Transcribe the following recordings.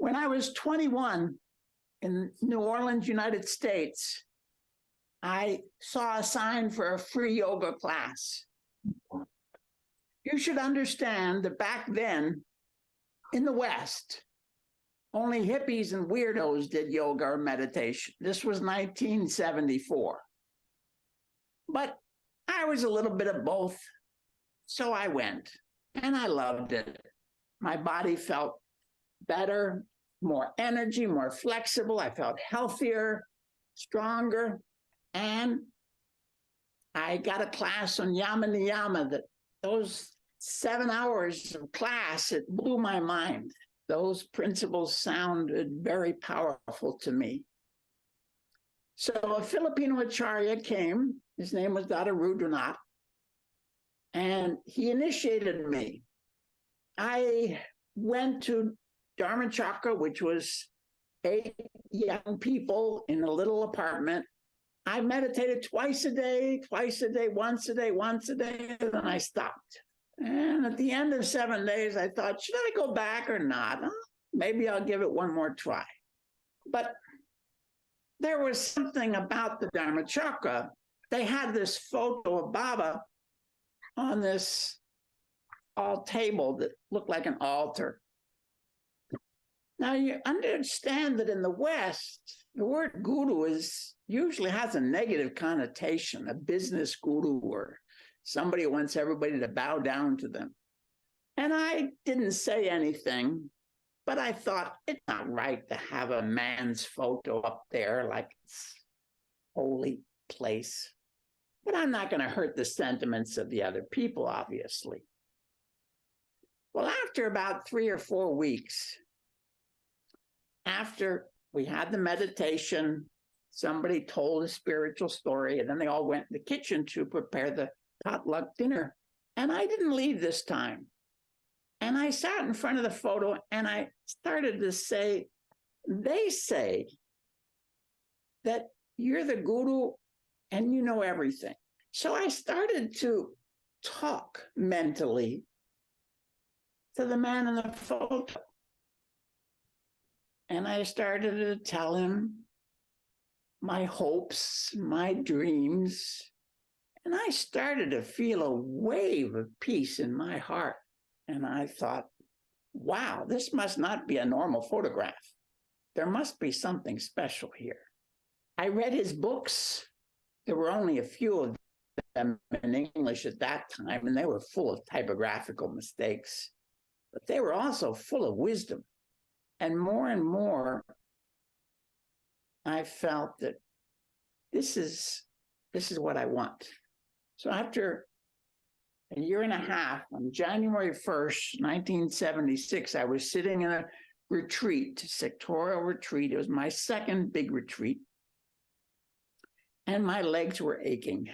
When I was 21 in New Orleans, United States, I saw a sign for a free yoga class. You should understand that back then in the West, only hippies and weirdos did yoga or meditation. This was 1974. But I was a little bit of both. So I went and I loved it. My body felt better, more energy, more flexible. I felt healthier, stronger. And I got a class on Yama Niyama. That those 7 hours of class, it blew my mind. Those principles sounded very powerful to me. So a Filipino Acharya came. His name was Dada, and he initiated me. I went to Dharma Chakra, which was 8 young people in a little apartment. I meditated twice a day, once a day, once a day, and then I stopped. And at the end of 7 days, I thought, should I go back or not? Maybe I'll give it one more try. But there was something about the Dharma Chakra. They had this photo of Baba on this table that looked like an altar. Now, you understand that in the West, the word guru usually has a negative connotation, a business guru or somebody who wants everybody to bow down to them. And I didn't say anything, but I thought it's not right to have a man's photo up there like it's a holy place. But I'm not going to hurt the sentiments of the other people, obviously. Well, after about 3 or 4 weeks, after we had the meditation, somebody told a spiritual story, and then they all went in the kitchen to prepare the potluck dinner. And I didn't leave this time. And I sat in front of the photo and I started to say, they say that you're the guru and you know everything. So I started to talk mentally to the man in the photo. And I started to tell him my hopes, my dreams. And I started to feel a wave of peace in my heart. And I thought, wow, this must not be a normal photograph. There must be something special here. I read his books. There were only a few of them in English at that time, and they were full of typographical mistakes. But they were also full of wisdom. And more, I felt that this is what I want. So after a year and a half, on January 1st, 1976, I was sitting in a retreat, sectorial retreat. It was my second big retreat. And my legs were aching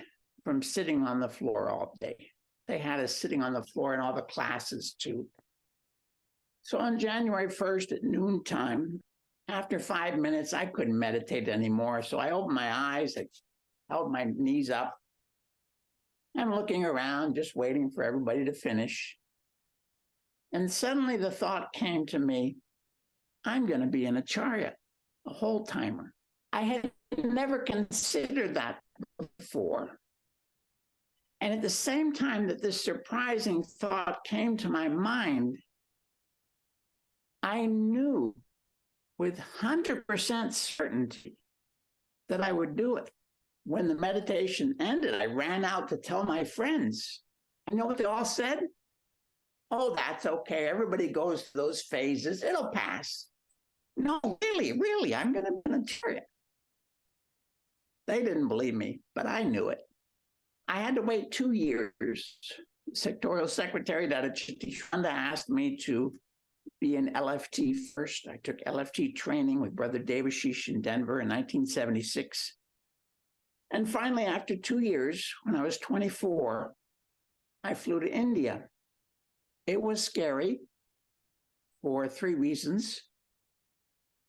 from sitting on the floor all day. They had us sitting on the floor in all the classes too. So on January 1st at noontime, after 5 minutes, I couldn't meditate anymore. So I opened my eyes, I held my knees up. I'm looking around, just waiting for everybody to finish. And suddenly the thought came to me, I'm going to be an Acharya, a whole timer. I had never considered that before. And at the same time that this surprising thought came to my mind, I knew with 100% certainty that I would do it. When the meditation ended, I ran out to tell my friends. You know what they all said? Oh, that's okay. Everybody goes through those phases. It'll pass. No, really, I'm going to be an Acharya. They didn't believe me, but I knew it. I had to wait 2 years. Sectorial Secretary Dadaji asked me to be an LFT first. I took LFT training with Brother Devashish in Denver in 1976. And finally, after 2 years, when I was 24, I flew to India. It was scary for 3 reasons.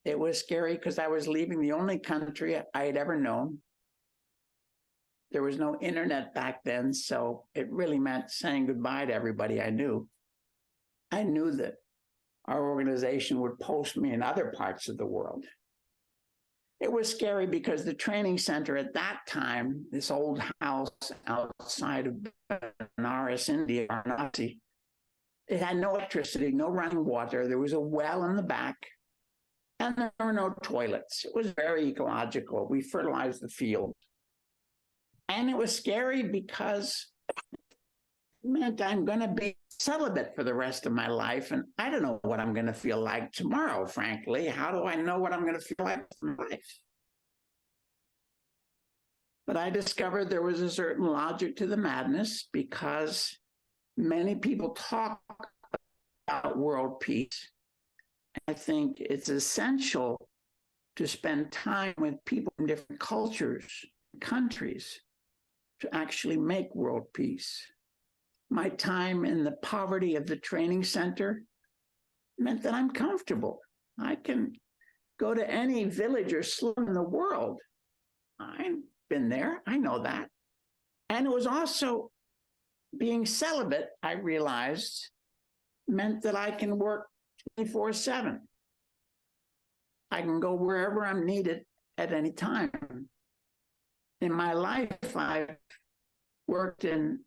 It was scary because I was leaving the only country I had ever known. There was no internet back then, so it really meant saying goodbye to everybody I knew. I knew that our organization would post me in other parts of the world. It was scary because the training center at that time, this old house outside of Benares, India, Varanasi, it had no electricity, no running water. There was a well in the back, and there were no toilets. It was very ecological. We fertilized the field. And it was scary because it meant I'm going to be celibate for the rest of my life. And I don't know what I'm going to feel like tomorrow, frankly. How do I know what I'm going to feel like in life? But I discovered there was a certain logic to the madness because many people talk about world peace. I think it's essential to spend time with people in different cultures, countries, to actually make world peace. My time in the poverty of the training center meant that I'm comfortable. I can go to any village or slum in the world. I've been there. I know that. And it was also being celibate, I realized, meant that I can work 24/7. I can go wherever I'm needed at any time. In my life, I've worked and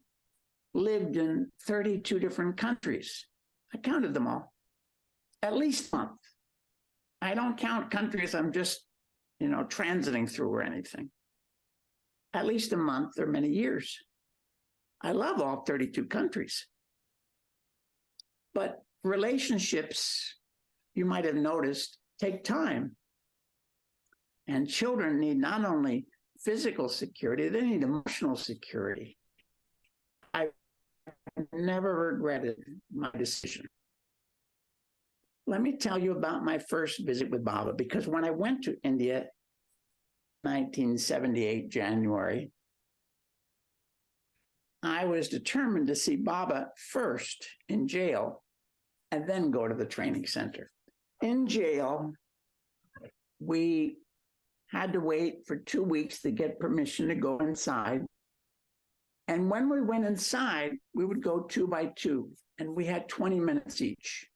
lived in 32 different countries. I counted them all, at least a month. I don't count countries I'm just, transiting through or anything. At least a month or many years. I love all 32 countries. But relationships, you might have noticed, take time. And children need not only physical security, they need emotional security. I never regretted my decision. Let me tell you about my first visit with Baba, because when I went to India, 1978, January, I was determined to see Baba first in jail and then go to the training center. In jail, we had to wait for 2 weeks to get permission to go inside. And when we went inside, we would go 2 by 2, and we had 20 minutes each.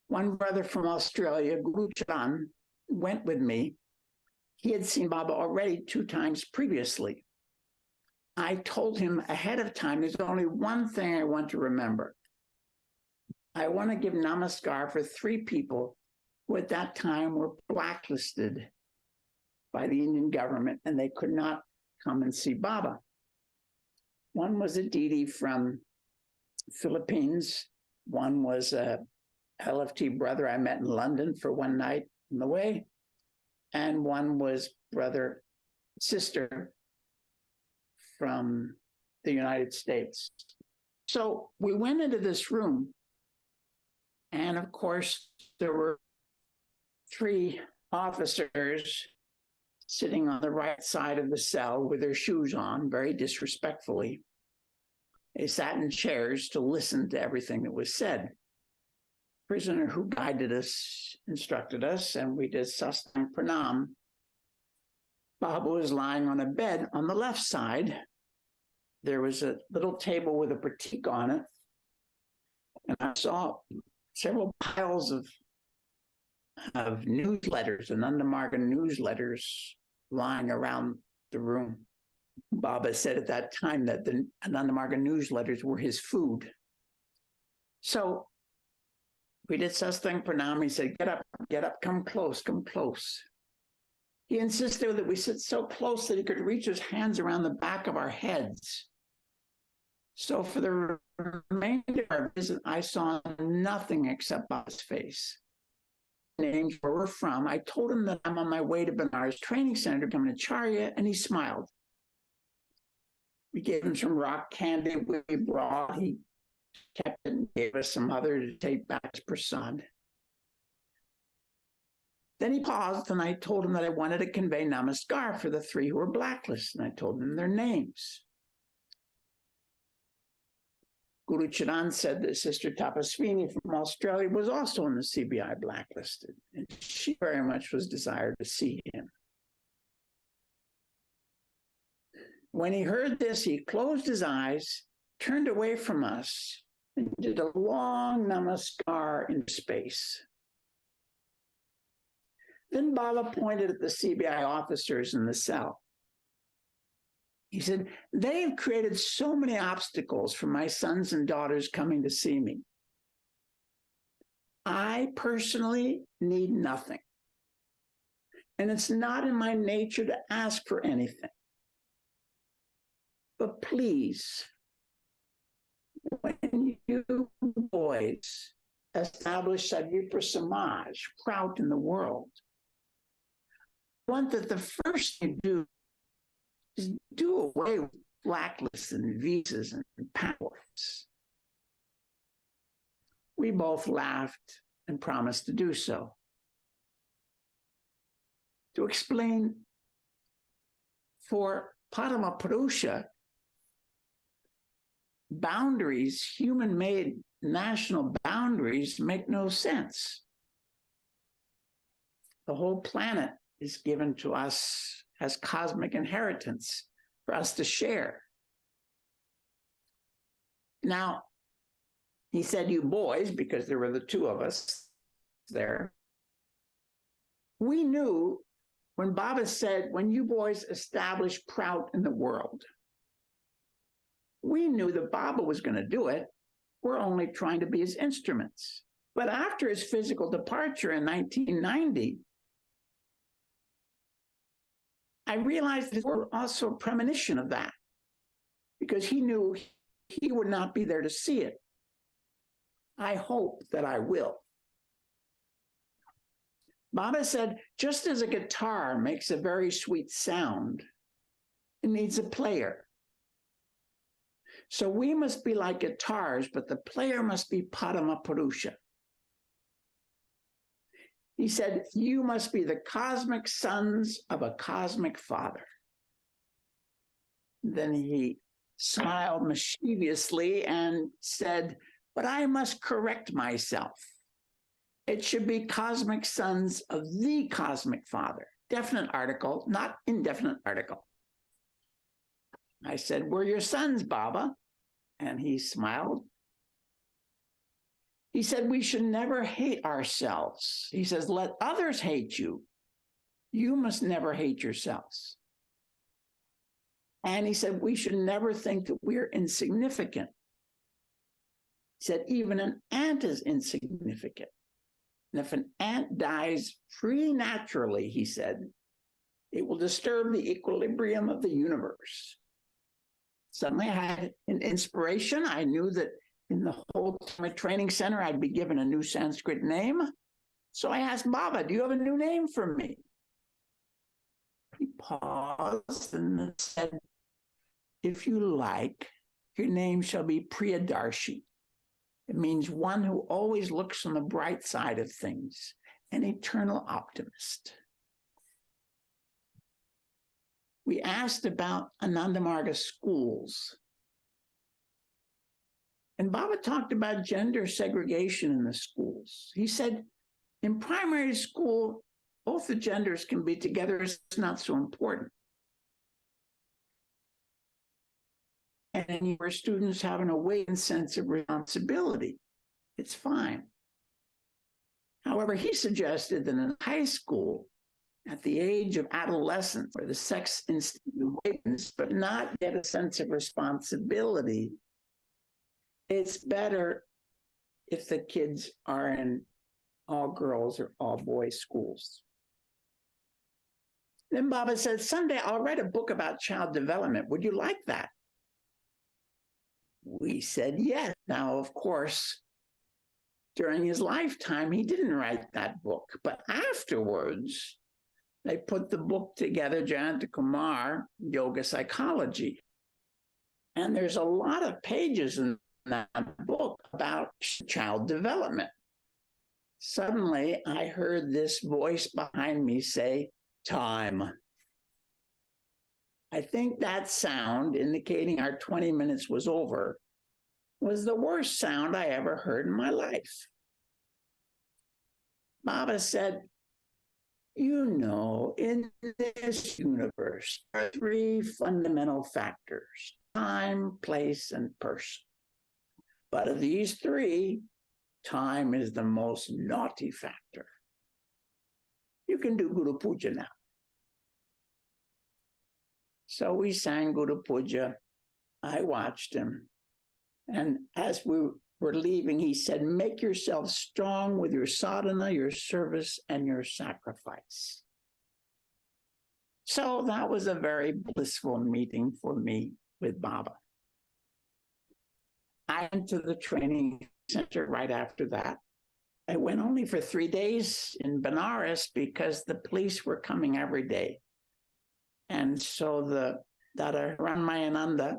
One brother from Australia, Guru Charan, went with me. He had seen Baba already 2 times previously. I told him ahead of time, there's only one thing I want to remember. I want to give namaskar for 3 people who at that time were blacklisted by the Indian government, and they could not come and see Baba. One was a Didi from Philippines. One was a LFT brother I met in London for one night on the way. And one was sister from the United States. So we went into this room, and of course, there were 3 officers sitting on the right side of the cell with their shoes on, very disrespectfully. They sat in chairs to listen to everything that was said. Prisoner who guided us, instructed us, and we did sastang pranam. Baba was lying on a bed on the left side. There was a little table with a pratik on it, and I saw several piles of newsletters and Anandamarga newsletters lying around the room. Baba said at that time that the Anandamarga newsletters were his food. So we did sastang pranam. He said, get up, come close, come close. He insisted that we sit so close that he could reach his hands around the back of our heads. So for the remainder of our visit, I saw nothing except Baba's face. Names where we're from. I told him that I'm on my way to Benares Training Center to become an acharya, and he smiled. We gave him some rock candy we brought. He kept it and gave us some other to take back to prasad. Then he paused, and I told him that I wanted to convey namaskar for the 3 who were blacklisted, and I told him their names. Guru Charan said that Sister Tapaswini from Australia was also on the CBI blacklisted, and she very much was desired to see him. When he heard this, he closed his eyes, turned away from us, and did a long namaskar in space. Then Baba pointed at the CBI officers in the cell. He said, they've created so many obstacles for my sons and daughters coming to see me. I personally need nothing. And it's not in my nature to ask for anything. But please, when you boys establish Sadvipra Samaj, Prout in the world, I want that the first thing you do is do away with blacklists and visas and passports. We both laughed and promised to do so. To explain, for Padma-Purusha, boundaries, human-made national boundaries, make no sense. The whole planet is given to us as cosmic inheritance for us to share. Now, he said, you boys, because there were the two of us there, we knew when Baba said, when you boys establish Prout in the world, we knew that Baba was going to do it. We're only trying to be his instruments. But after his physical departure in 1990, I realized there were also a premonition of that, because he knew he would not be there to see it. I hope that I will. Baba said, just as a guitar makes a very sweet sound, it needs a player. So we must be like guitars, but the player must be Padma-Purusha. He said, you must be the cosmic sons of a cosmic father. Then he smiled mischievously and said, but I must correct myself. It should be cosmic sons of the cosmic father. Definite article, not indefinite article. I said, we're your sons, Baba. And he smiled. He said, we should never hate ourselves. He says, let others hate you. You must never hate yourselves. And he said, we should never think that we're insignificant. He said, even an ant is insignificant. And if an ant dies preternaturally, he said, it will disturb the equilibrium of the universe. Suddenly I had an inspiration. I knew that in the whole training center, I'd be given a new Sanskrit name. So I asked Baba, do you have a new name for me? He paused and said, if you like, your name shall be Priyadarshi. It means one who always looks on the bright side of things, an eternal optimist. We asked about Anandamarga schools. And Baba talked about gender segregation in the schools. He said, in primary school, both the genders can be together. It's not so important. And where students have an awakened sense of responsibility, it's fine. However, he suggested that in high school, at the age of adolescence, where the sex instinct awakens, but not yet a sense of responsibility, it's better if the kids are in all girls or all boys schools. Then Baba said, someday I'll write a book about child development. Would you like that? We said yes. Now, of course, during his lifetime, he didn't write that book. But afterwards, they put the book together, Janata Kumar, Yoga Psychology. And there's a lot of pages in that book about child development. Suddenly, I heard this voice behind me say, time. I think that sound, indicating our 20 minutes was over, was the worst sound I ever heard in my life. Baba said, you know, in this universe, there are three fundamental factors: time, place, and person. But of these three, time is the most naughty factor. You can do Guru Puja now. So we sang Guru Puja. I watched him. And as we were leaving, he said, make yourself strong with your sadhana, your service, and your sacrifice. So that was a very blissful meeting for me with Baba. I went to the training center right after that. I went only for 3 days in Benares because the police were coming every day. And so the Dada Ranmayananda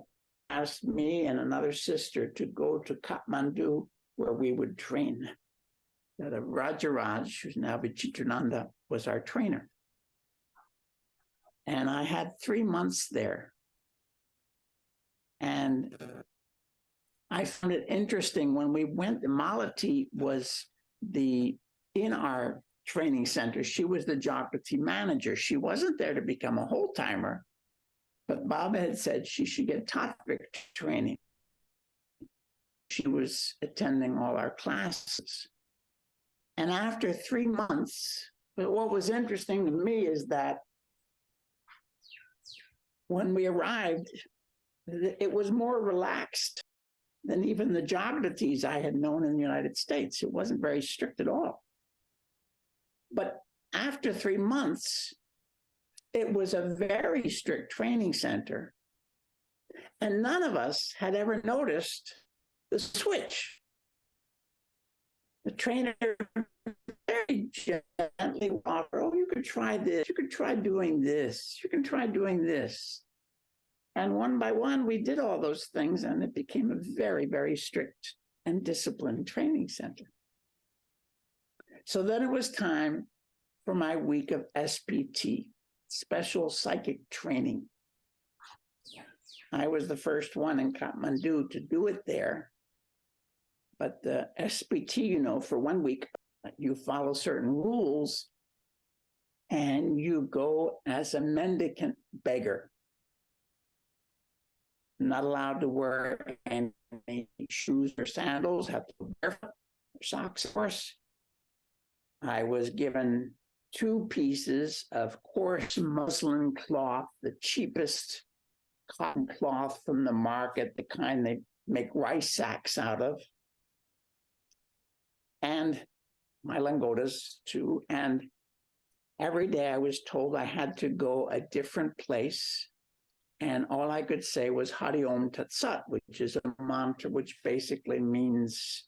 asked me and another sister to go to Kathmandu where we would train. Dada Rajaraj, who's now Vichitrananda, was our trainer. And I had 3 months there. And I found it interesting when we went, Malati was in our training center. She was the Jagrati manager. She wasn't there to become a whole timer, but Baba had said she should get tattvic training. She was attending all our classes. And after 3 months, but what was interesting to me is that when we arrived, it was more relaxed than even the Jagratis I had known in the United States. It wasn't very strict at all. But after 3 months, it was a very strict training center. And none of us had ever noticed the switch. The trainer very gently offered, oh, you could try this, you could try doing this, you can try doing this. And one by one, we did all those things, and it became a very, very strict and disciplined training center. So then it was time for my week of SPT, special psychic training. I was the first one in Kathmandu to do it there. But the SPT, for 1 week, you follow certain rules and you go as a mendicant beggar. Not allowed to wear any shoes or sandals, have to wear barefoot, socks, of course. I was given 2 pieces of coarse muslin cloth, the cheapest cotton cloth from the market, the kind they make rice sacks out of, and my langotas too. And every day I was told I had to go a different place. And all I could say was Hari Om Tat Sat, which is a mantra which basically means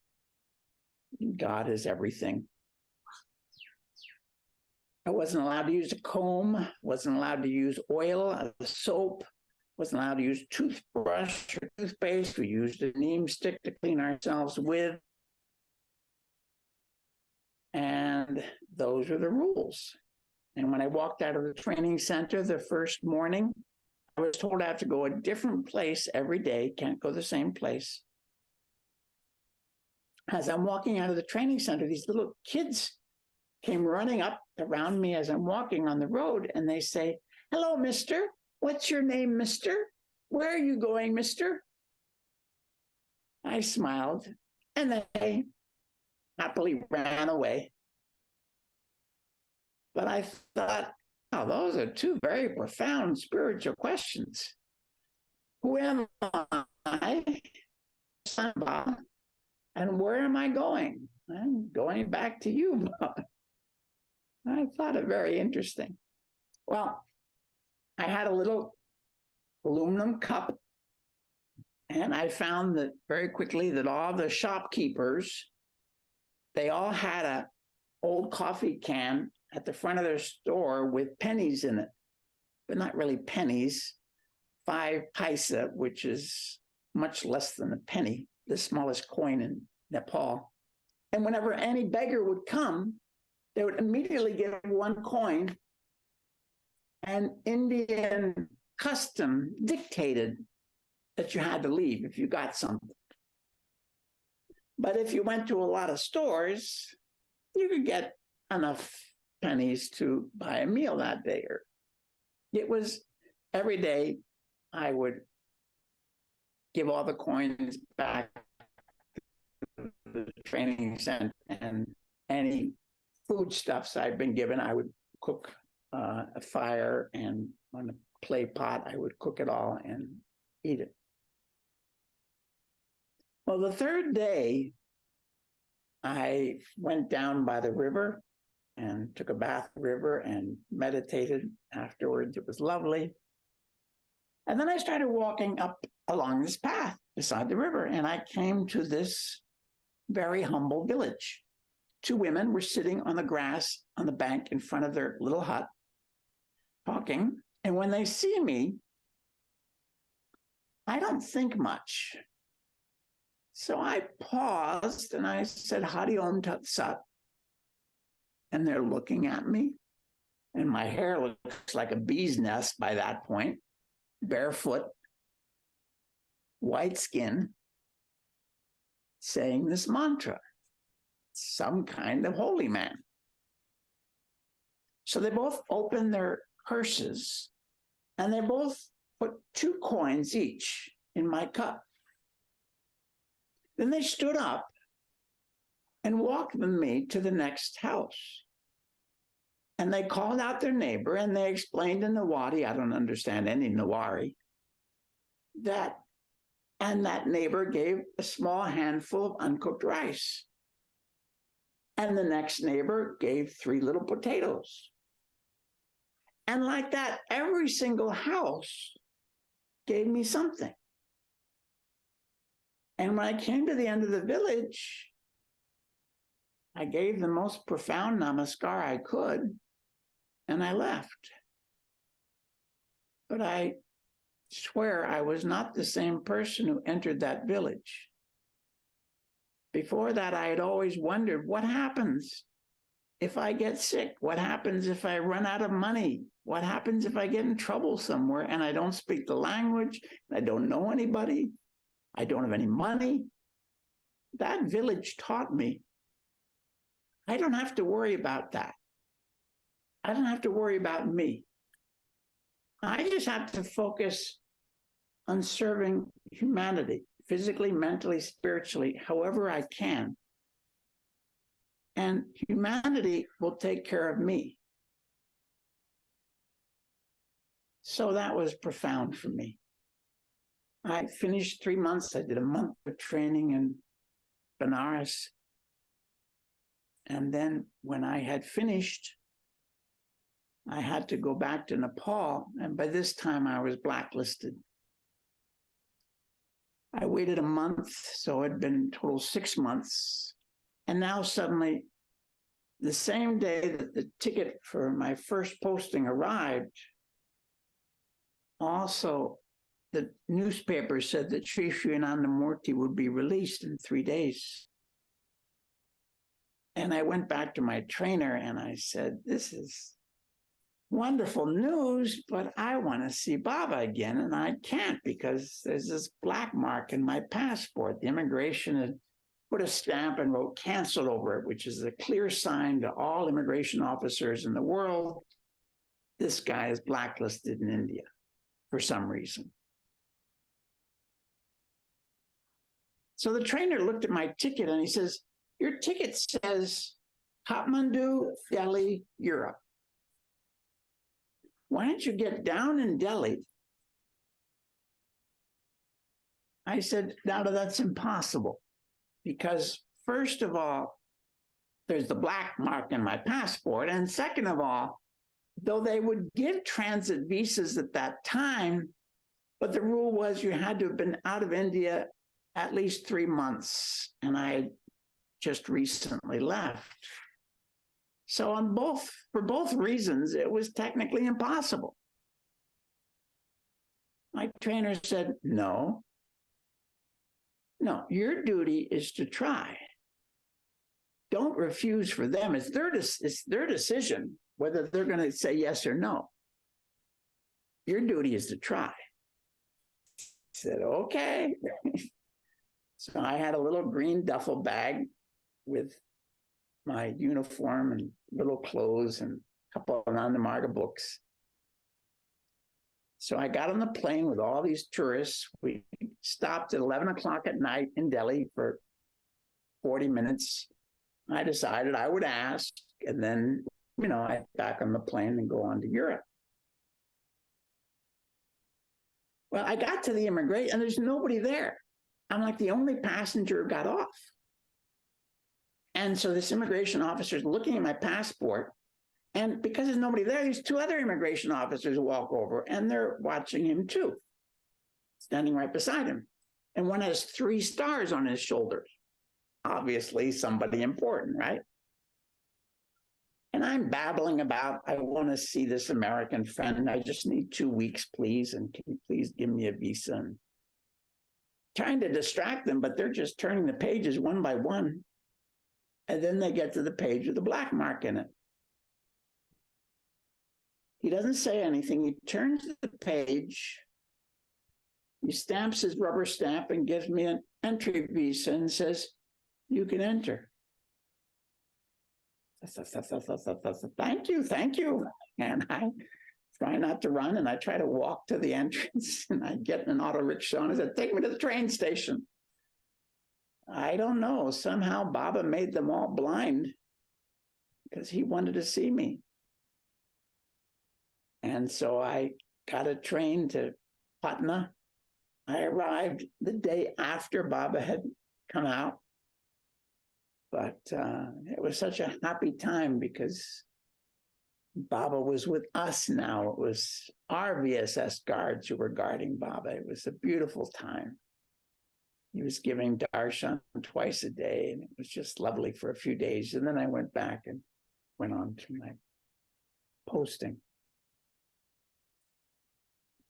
God is everything. I wasn't allowed to use a comb, wasn't allowed to use oil, soap, wasn't allowed to use toothbrush or toothpaste. We used a neem stick to clean ourselves with. And those are the rules. And when I walked out of the training center the first morning, I was told I have to go a different place every day, can't go the same place. As I'm walking out of the training center, these little kids came running up around me as I'm walking on the road, and they say, hello, mister. What's your name, mister? Where are you going, mister? I smiled, and they happily ran away. But I thought, oh, those are 2 very profound spiritual questions. Who am I? And where am I going? I'm going back to you, Bob. I thought it very interesting. Well, I had a little aluminum cup, and I found that very quickly that all the shopkeepers, they all had an old coffee can at the front of their store with pennies in it, but not really pennies, 5 paisa, which is much less than a penny, the smallest coin in Nepal. And whenever any beggar would come, they would immediately give 1 coin, and Indian custom dictated that you had to leave if you got something. But if you went to a lot of stores, you could get enough pennies to buy a meal that day. Or it was every day I would give all the coins back the training center, and any foodstuffs I'd been given, I would cook a fire, and on a clay pot, I would cook it all and eat it. Well, the third day, I went down by the river and took a bath in the river and meditated afterwards. It was lovely. And then I started walking up along this path beside the river, and I came to this very humble village. Two women were sitting on the grass on the bank in front of their little hut, talking. And when they see me, I don't think much. So I paused and I said, Hari Om Tat Sat. And they're looking at me, and my hair looks like a bee's nest by that point, barefoot, white skin, saying this mantra, some kind of holy man. So they both opened their purses, and they both put 2 coins each in my cup. Then they stood up and walked with me to the next house. And they called out their neighbor, and they explained in Nawari, I don't understand any Nawari, that neighbor gave a small handful of uncooked rice. And the next neighbor gave 3 little potatoes. And like that, every single house gave me something. And when I came to the end of the village, I gave the most profound namaskar I could, and I left. But I swear I was not the same person who entered that village. Before that, I had always wondered, what happens if I get sick? What happens if I run out of money? What happens if I get in trouble somewhere and I don't speak the language, I don't know anybody, I don't have any money? That village taught me I don't have to worry about that. I don't have to worry about me. I just have to focus on serving humanity, physically, mentally, spiritually, however I can. And humanity will take care of me. So that was profound for me. I finished 3 months. I did a month of training in Benares. And then when I had finished, I had to go back to Nepal. And by this time, I was blacklisted. I waited a month, so it had been total 6 months. And now suddenly, the same day that the ticket for my first posting arrived, also the newspaper said that Sri Sri Anandamurti would be released in 3 days. And I went back to my trainer and I said, this is wonderful news, but I want to see Baba again. And I can't because there's this black mark in my passport. The immigration had put a stamp and wrote canceled over it, which is a clear sign to all immigration officers in the world. This guy is blacklisted in India for some reason. So the trainer looked at my ticket and he says, your ticket says Kathmandu, Delhi, Europe. Why don't you get down in Delhi? I said, Dada, that's impossible. Because first of all, there's the black mark in my passport. And second of all, though they would give transit visas at that time, but the rule was you had to have been out of India at least 3 months. And I had just recently left. So for both reasons, it was technically impossible. My trainer said, no, your duty is to try. Don't refuse for them. It's their decision whether they're going to say yes or no. Your duty is to try. I said, okay. So I had a little green duffel bag with my uniform and little clothes and a couple of Anandamarga books. So I got on the plane with all these tourists. We stopped at 11 o'clock at night in Delhi for 40 minutes, I decided I would ask, and then, I'd back on the plane and go on to Europe. Well, I got to the immigration, and there's nobody there. I'm like the only passenger who got off. And so this immigration officer is looking at my passport, and because there's nobody there, there's two other immigration officers who walk over, and they're watching him too, standing right beside him. And one has 3 stars on his shoulders. Obviously somebody important, right? And I'm babbling about, I want to see this American friend. I just need 2 weeks, please. And can you please give me a visa? And trying to distract them, but they're just turning the pages one by one. And then they get to the page with the black mark in it. He doesn't say anything. He turns the page. He stamps his rubber stamp and gives me an entry visa and says, you can enter. Thank you. And I try not to run, and I try to walk to the entrance, and I get in an auto rickshaw, and I said, take me to the train station. I don't know. Somehow Baba made them all blind because he wanted to see me. And so I got a train to Patna. I arrived the day after Baba had come out. But it was such a happy time because Baba was with us now. It was our VSS guards who were guarding Baba. It was a beautiful time. He was giving darshan twice a day, and it was just lovely for a few days. And then I went back and went on to my posting.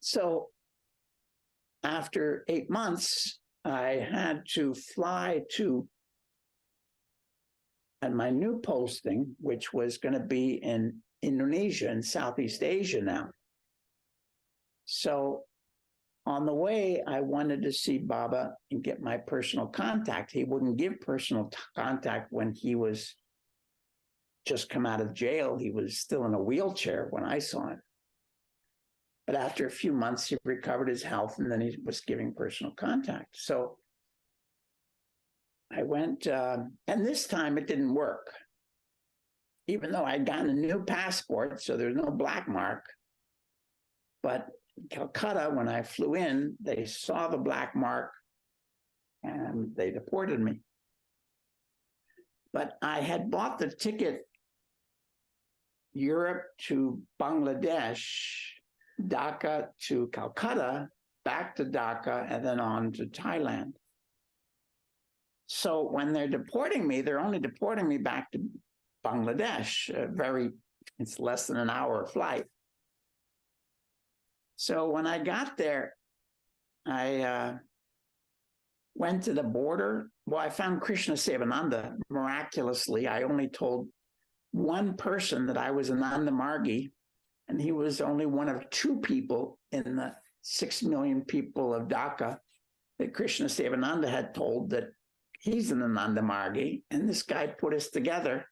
So after 8 months, I had to fly to and my new posting, which was going to be in Indonesia and Southeast Asia now. So on the way, I wanted to see Baba and get my personal contact. He wouldn't give personal contact when he was just come out of jail. He was still in a wheelchair when I saw him. But after a few months, he recovered his health, and then he was giving personal contact. So I went, and this time it didn't work. Even though I'd gotten a new passport, so there's no black mark. But in Calcutta, when I flew in, they saw the black mark and they deported me. But I had bought the ticket Europe to Bangladesh, Dhaka to Calcutta, back to Dhaka, and then on to Thailand. So when they're deporting me, they're only deporting me back to Bangladesh. It's less than an hour flight. So when I got there, I went to the border. Well, I found Krishna Sevananda. Miraculously, I only told one person that I was Ananda Margii, and he was only one of 2 people in the 6 million people of Dhaka that Krishna Sevananda had told that he's an Ananda Margii, and this guy put us together.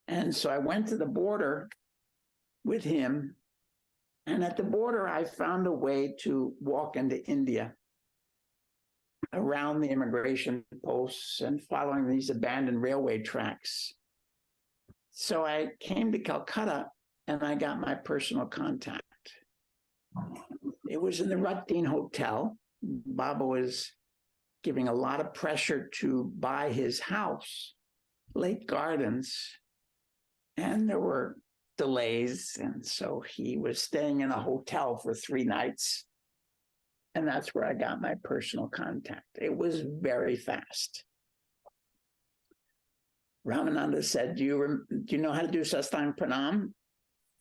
And so I went to the border with him, and at the border, I found a way to walk into India around the immigration posts and following these abandoned railway tracks. So I came to Calcutta, and I got my personal contact. It was in the Rutdeen Hotel. Baba was giving a lot of pressure to buy his house, Lake Gardens, and there were delays, and so he was staying in a hotel for 3 nights, and that's where I got my personal contact. It was very fast. Ramananda said, do you know how to do Sastang Pranam?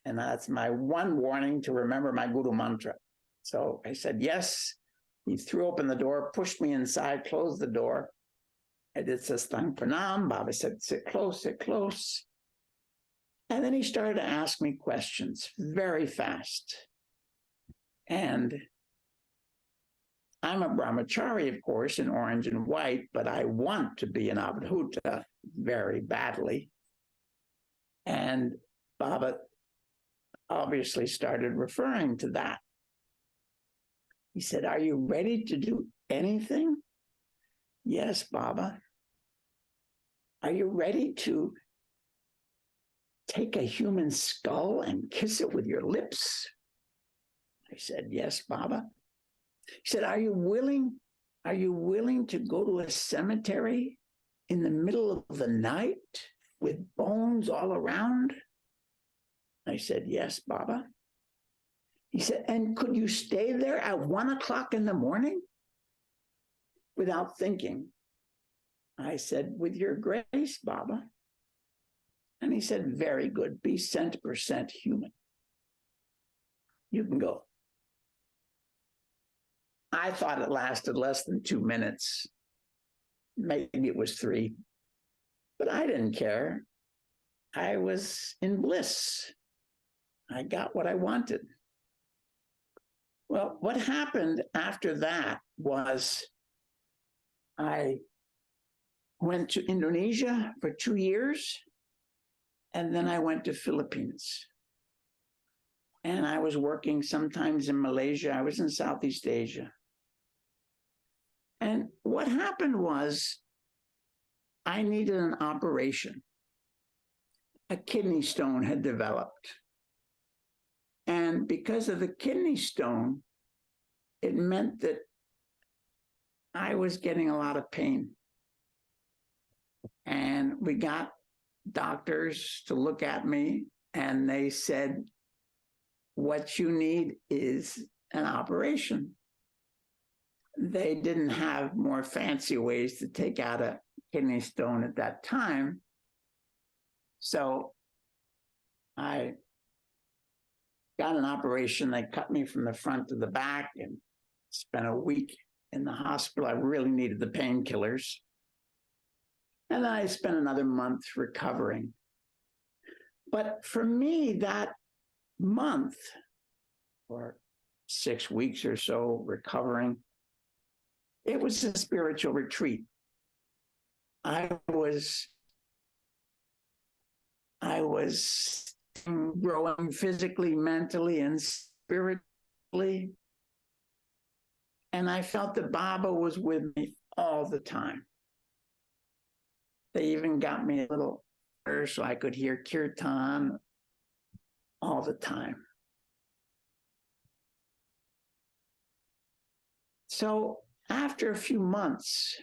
And that's my one warning, to remember my Guru mantra. So I said, yes. He threw open the door, pushed me inside, closed the door. I did Sastang Pranam. Baba said, sit close, sit close. And then he started to ask me questions very fast. And I'm a brahmachari, of course, in orange and white, but I want to be an avadhuta very badly. And Baba obviously started referring to that. He said, are you ready to do anything? yes, Baba. Are you ready to take a human skull and kiss it with your lips? I said, yes, Baba. He said, are you willing to go to a cemetery in the middle of the night with bones all around? I said, yes, Baba. He said, and could you stay there at 1:00 in the morning? Without thinking, I said, with your grace, Baba. And he said, very good. Be cent% human. You can go. I thought it lasted less than 2 minutes. Maybe it was 3. But I didn't care. I was in bliss. I got what I wanted. Well, what happened after that was I went to Indonesia for 2 years, and then I went to Philippines. And I was working sometimes in Malaysia. I was in Southeast Asia. And what happened was I needed an operation. A kidney stone had developed. And because of the kidney stone, it meant that I was getting a lot of pain. And we got doctors to look at me, and they said, what you need is an operation. They didn't have more fancy ways to take out a kidney stone at that time. So I got an operation. They cut me from the front to the back and spent a week in the hospital. I really needed the painkillers. And then I spent another month recovering. But for me, that month, or 6 weeks or so recovering, it was a spiritual retreat. I was growing physically, mentally, and spiritually. And I felt that Baba was with me all the time. They even got me a little so I could hear kirtan all the time. So after a few months,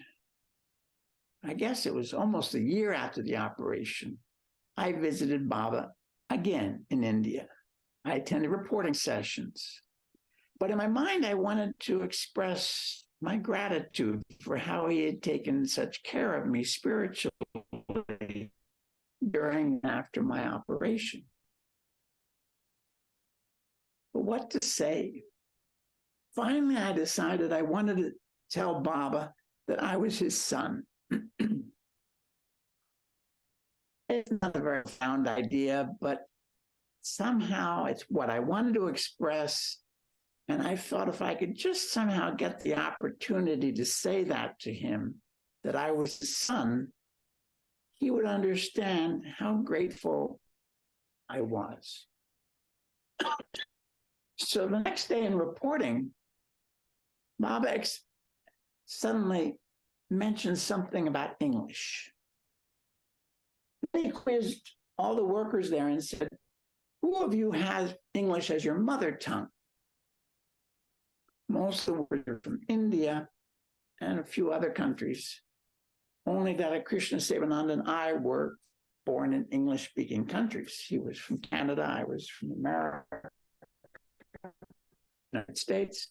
I guess it was almost a year after the operation, I visited Baba again in India. I attended reporting sessions. But in my mind, I wanted to express my gratitude for how he had taken such care of me spiritually during and after my operation. But what to say? Finally, I decided I wanted to tell Baba that I was his son. It's not a very profound idea, but somehow it's what I wanted to express. And I thought if I could just somehow get the opportunity to say that to him, that I was his son, he would understand how grateful I was. So the next day in reporting, Baba suddenly mentioned something about English. They quizzed all the workers there and said, who of you has English as your mother tongue? Most of the workers are from India and a few other countries. Only Dada Krishna Sevananda and I were born in English-speaking countries. He was from Canada, I was from America, United States.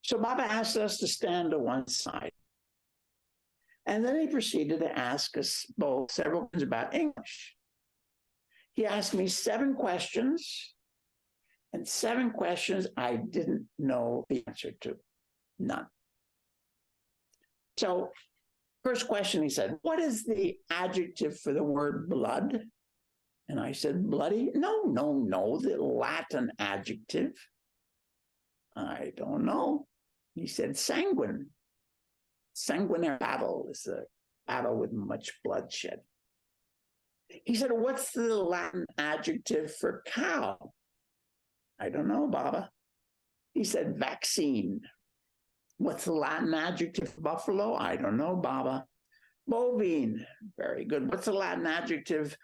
So Baba asked us to stand to one side. And then he proceeded to ask us both several questions about English. He asked me 7 questions, and 7 questions I didn't know the answer to. None. So, first question, he said, what is the adjective for the word blood? And I said, bloody? No, the Latin adjective. I don't know. He said, sanguine. Sanguinary battle is a battle with much bloodshed. He said, what's the Latin adjective for cow? I don't know, Baba. He said, vaccine. What's the Latin adjective for buffalo? I don't know, Baba. Bovine. Very good. What's the Latin adjective?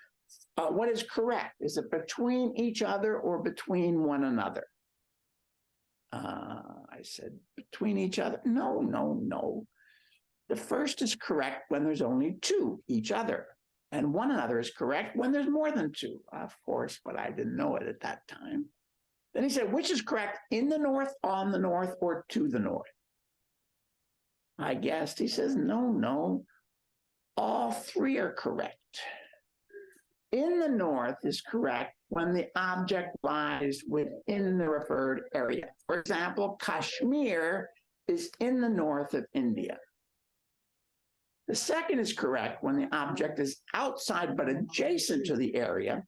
What is correct? Is it between each other or between one another? I said, between each other? No, no, no. The first is correct when there's only two, each other. And one another is correct when there's more than two. Of course, but I didn't know it at that time. Then he said, which is correct, in the north, on the north, or to the north? I guessed. He says, no, no. All three are correct. In the north is correct when the object lies within the referred area. For example, Kashmir is in the north of India. The second is correct when the object is outside but adjacent to the area.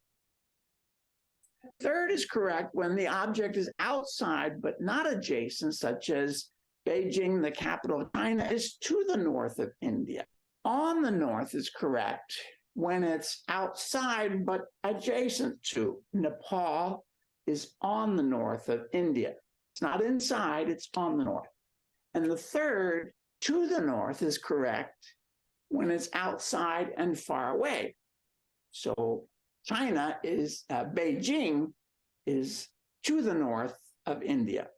Third is correct when the object is outside but not adjacent, such as Beijing, the capital of China, is to the north of India. On the north is correct when it's outside but adjacent to. Nepal is on the north of India. It's not inside, it's on the north. And the third, to the north, is correct when it's outside and far away. So China is, Beijing is to the north of India.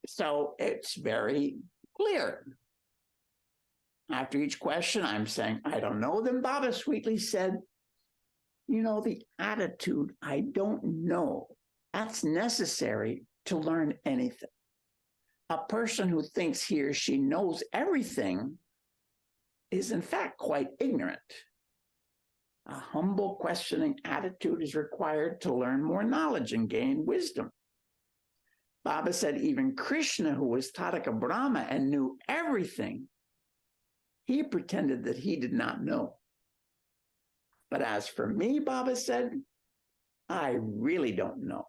So it's very clear. After each question, I'm saying, I don't know. Then Baba sweetly said, you know, the attitude, I don't know, that's necessary to learn anything. A person who thinks he or she knows everything is in fact quite ignorant. A humble questioning attitude is required to learn more knowledge and gain wisdom. Baba said even Krishna, who was Tataka Brahma and knew everything, he pretended that he did not know. But as for me, Baba said, I really don't know.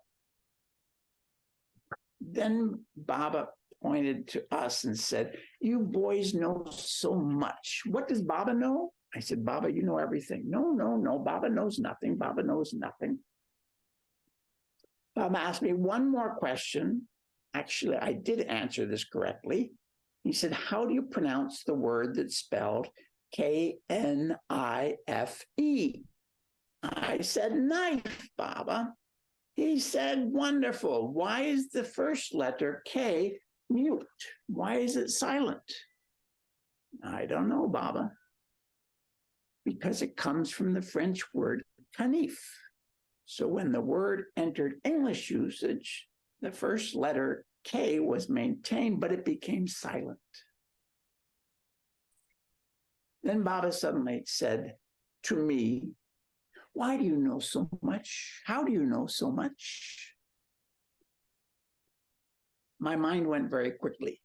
Then Baba pointed to us and said, you boys know so much. What does Baba know? I said, Baba, you know everything. No, no, no, Baba knows nothing. Baba knows nothing. Baba asked me one more question. Actually, I did answer this correctly. He said, how do you pronounce the word that's spelled K-N-I-F-E? I said, knife, Baba. He said, wonderful. Why is the first letter K mute? Why is it silent? I don't know, Baba. Because it comes from the French word canif. So when the word entered English usage, the first letter K was maintained, but it became silent. Then Baba suddenly said to me, why do you know so much? How do you know so much? My mind went very quickly.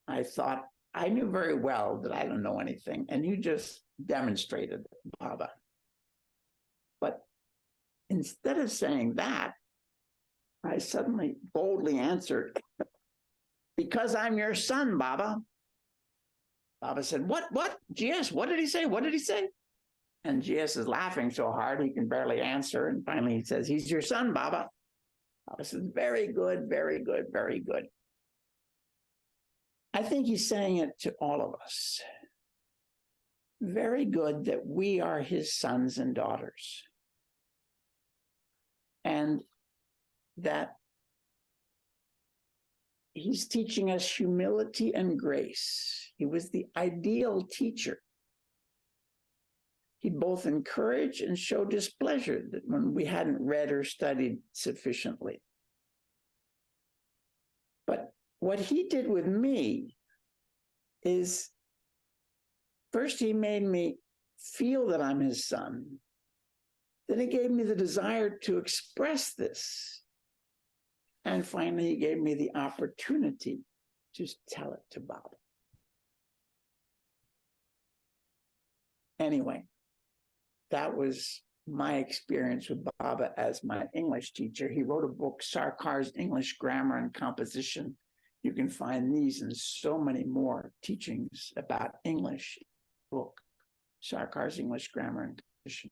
I thought, I knew very well that I don't know anything, and you just demonstrated it, Baba. But instead of saying that, I suddenly boldly answered, because I'm your son, Baba. Baba said, what? GS, what did he say? What did he say? And GS is laughing so hard he can barely answer. And finally he says, he's your son, Baba. Baba says, very good, very good, very good. I think he's saying it to all of us. Very good that we are his sons and daughters. And that he's teaching us humility and grace. He was the ideal teacher. He'd both encourage and show displeasure that when we hadn't read or studied sufficiently. But what he did with me is, first he made me feel that I'm his son. Then he gave me the desire to express this. And finally, he gave me the opportunity to tell it to Baba. Anyway, that was my experience with Baba as my English teacher. He wrote a book, Sarkar's English Grammar and Composition. You can find these and so many more teachings about English. Book, Sarkar's English Grammar and Composition.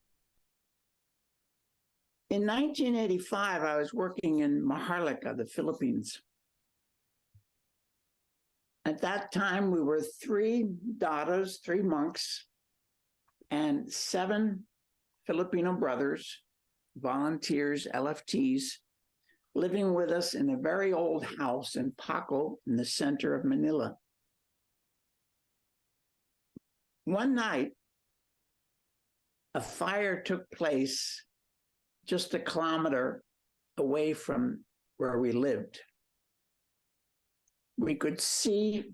In 1985, I was working in Maharlika, the Philippines. At that time, we were 3 Dadas, 3 monks, and 7 Filipino brothers, volunteers, LFTs, living with us in a very old house in Paco in the center of Manila. One night, a fire took place just a kilometer away from where we lived. We could see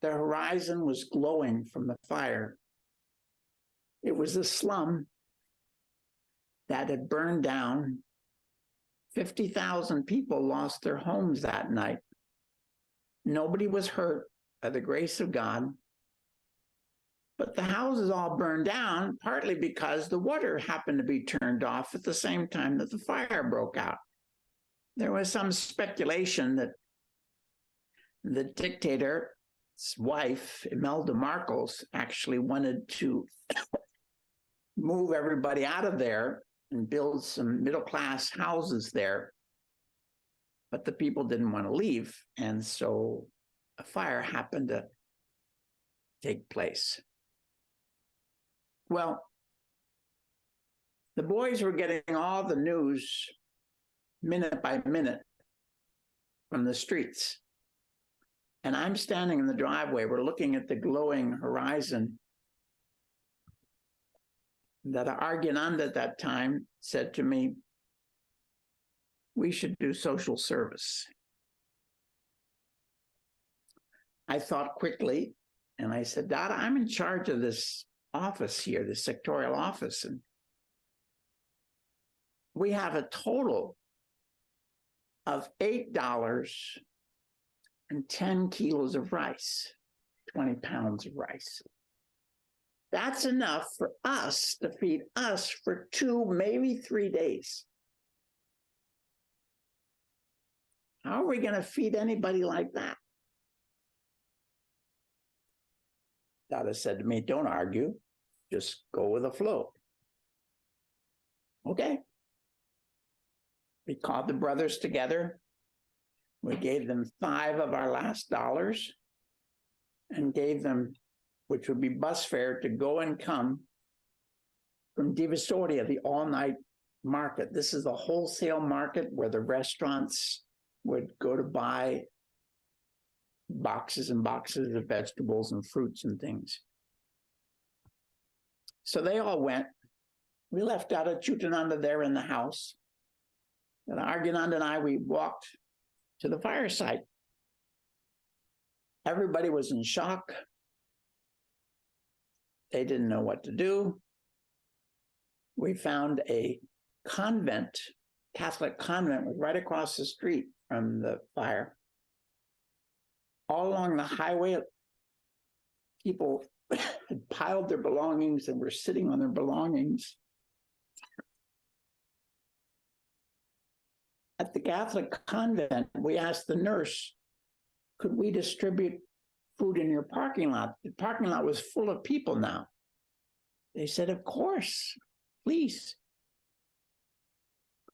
the horizon was glowing from the fire. It was a slum that had burned down. 50,000 people lost their homes that night. Nobody was hurt by the grace of God. But the houses all burned down, partly because the water happened to be turned off at the same time that the fire broke out. There was some speculation that the dictator's wife, Imelda Marcos, actually wanted to move everybody out of there and build some middle-class houses there. But the people didn't want to leave, and so a fire happened to take place. Well, the boys were getting all the news minute by minute from the streets. And I'm standing in the driveway. We're looking at the glowing horizon. Dada Arginanda at that time said to me, "We should do social service." I thought quickly, and I said, "Dada, I'm in charge of this office here, the sectorial office, and we have a total of $8 and 10 kilos of rice, 20 pounds of rice. That's enough for us to feed us for 2, maybe 3 days. How are we going to feed anybody like that?" Dada said to me, "Don't argue, just go with the flow." Okay. We called the brothers together. We gave them 5 of our last dollars and gave them, which would be bus fare to go and come from Divisoria, the all-night market. This is the wholesale market where the restaurants would go to buy boxes and boxes of vegetables and fruits and things. So they all went. We left out a Chutananda there in the house. And Arginanda and I, we walked to the fireside. Everybody was in shock. They didn't know what to do. We found a convent, Catholic convent, right across the street from the fire. All along the highway, people had piled their belongings and were sitting on their belongings. At the Catholic convent, we asked the nurse, "Could we distribute food in your parking lot?" The parking lot was full of people now. They said, "Of course, please."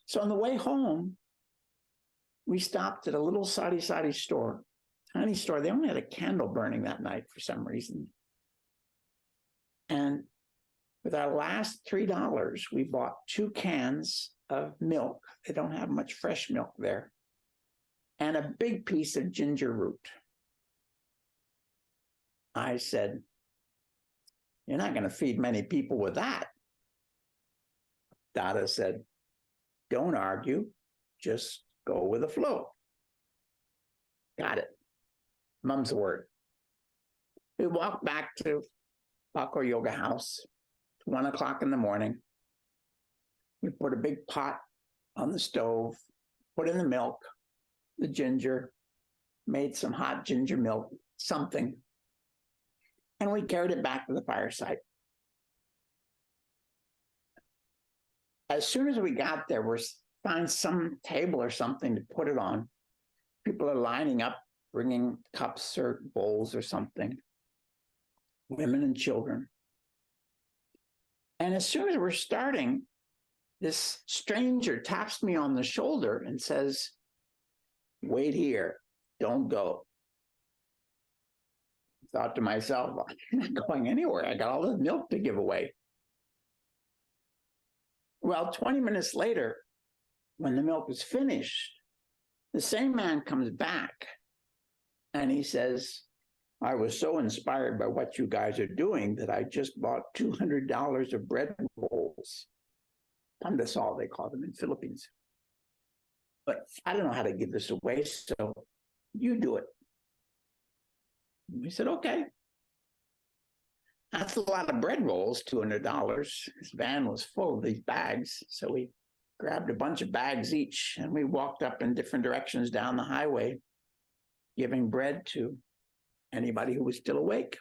So on the way home, we stopped at a little sari-sari store, tiny store. They only had a candle burning that night for some reason. And with our last $3, we bought 2 cans of milk. They don't have much fresh milk there. And a big piece of ginger root. I said, "You're not going to feed many people with that." Dada said, "Don't argue, just go with the flow." Got it. Mum's word. We walked back to Paco Yoga House, 1 o'clock in the morning. We put a big pot on the stove, put in the milk, the ginger, made some hot ginger milk, something, and we carried it back to the fireside. As soon as we got there, we found some table or something to put it on. People are lining up, bringing cups or bowls or something, women and children. And as soon as we're starting, this stranger taps me on the shoulder and says, "Wait here, don't go." I thought to myself, I'm not going anywhere. I got all this milk to give away. Well, 20 minutes later, when the milk is finished, the same man comes back and he says, "I was so inspired by what you guys are doing that I just bought $200 of bread rolls." Pandesal, they call them in Philippines. "But I don't know how to give this away, so you do it." We said, "Okay." That's a lot of bread rolls, $200. His van was full of these bags. So we grabbed a bunch of bags each and we walked up in different directions down the highway, giving bread to anybody who was still awake.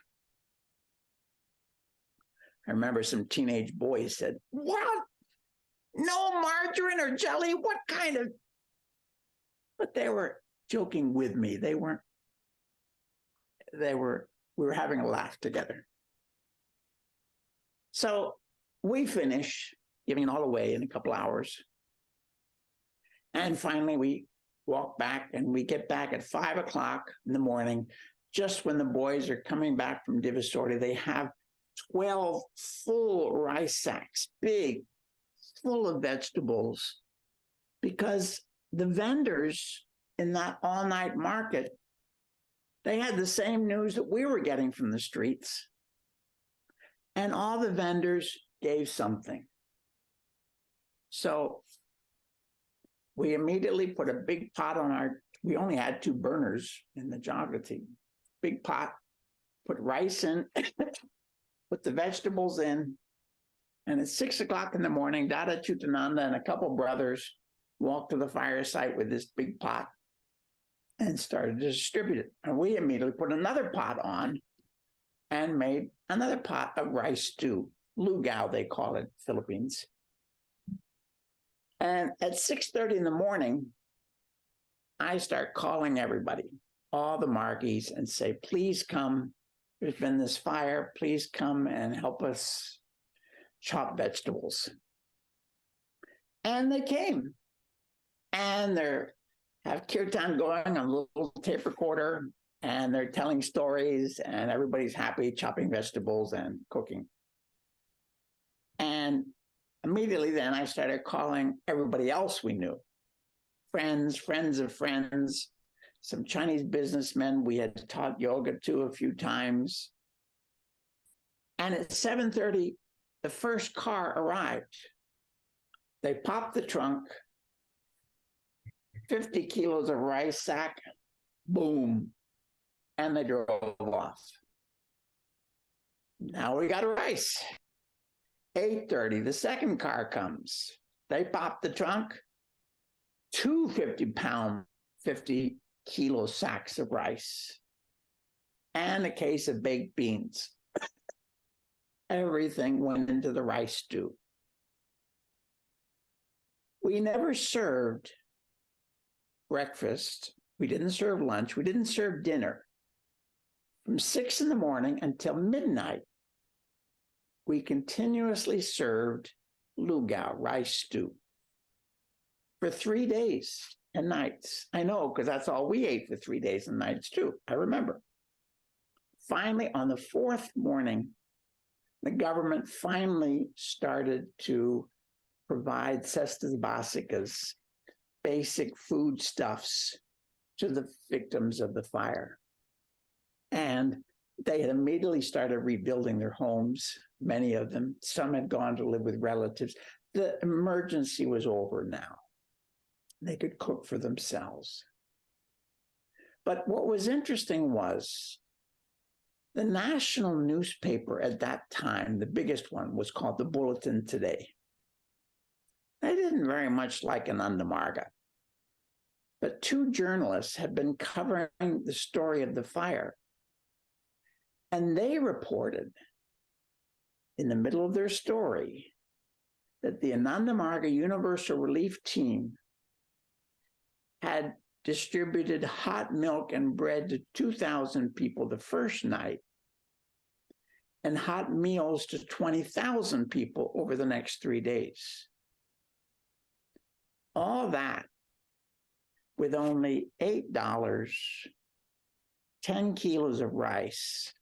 I remember some teenage boys said, "What? No margarine or jelly? What kind of..." But they were joking with me. We were having a laugh together. So we finish giving it all away in a couple hours. And finally we walk back and we get back at 5 o'clock in the morning, just when the boys are coming back from Divisoria. They have 12 full rice sacks, big, full of vegetables, because the vendors in that all-night market, they had the same news that we were getting from the streets. And all the vendors gave something. So we immediately put a big pot on we only had 2 burners in the Jagati. Big pot, put rice in, put the vegetables in, and at 6 o'clock in the morning, Dada Chutananda and a couple brothers walked to the fire site with this big pot and started to distribute it. And we immediately put another pot on and made another pot of rice stew. Lugao, they call it, Philippines. And at 6:30 in the morning, I start calling everybody, all the Margiis, and say, "Please come. There's been this fire. Please come and help us chop vegetables." And they came. And they have kirtan going on a little tape recorder, and they're telling stories, and everybody's happy chopping vegetables and cooking. And immediately then I started calling everybody else we knew, friends of friends, some Chinese businessmen we had taught yoga to a few times. And at 7:30, the first car arrived. They popped the trunk, 50 kilos of rice sack, boom, and they drove off. Now we got rice. 8:30, the second car comes. They pop the trunk, 2 50-pound, 50-kilo sacks of rice, and a case of baked beans. Everything went into the rice stew. We never served breakfast. We didn't serve lunch. We didn't serve dinner. From 6 in the morning until midnight, we continuously served lugao, rice stew, for 3 days and nights. I know, because that's all we ate for 3 days and nights too. I remember. Finally, on the 4th morning, the government finally started to provide cestas básicas, basic foodstuffs, to the victims of the fire. And they had immediately started rebuilding their homes, many of them. Some had gone to live with relatives. The emergency was over now. They could cook for themselves. But what was interesting was the national newspaper at that time, the biggest one, was called the Bulletin Today. They didn't very much like Ananda Marga. But 2 journalists had been covering the story of the fire. And they reported in the middle of their story that the Ananda Marga Universal Relief Team had distributed hot milk and bread to 2,000 people the first night and hot meals to 20,000 people over the next 3 days. All that with only $8, 10 kilos of rice,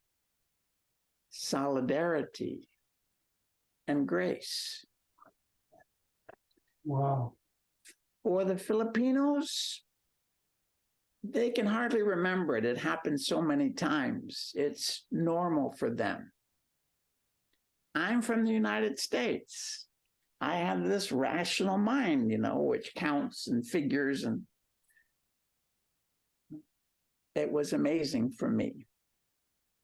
solidarity, and grace. Wow. For the Filipinos, they can hardly remember it. It happened so many times. It's normal for them. I'm from the United States. I have this rational mind, which counts and figures, and it was amazing for me.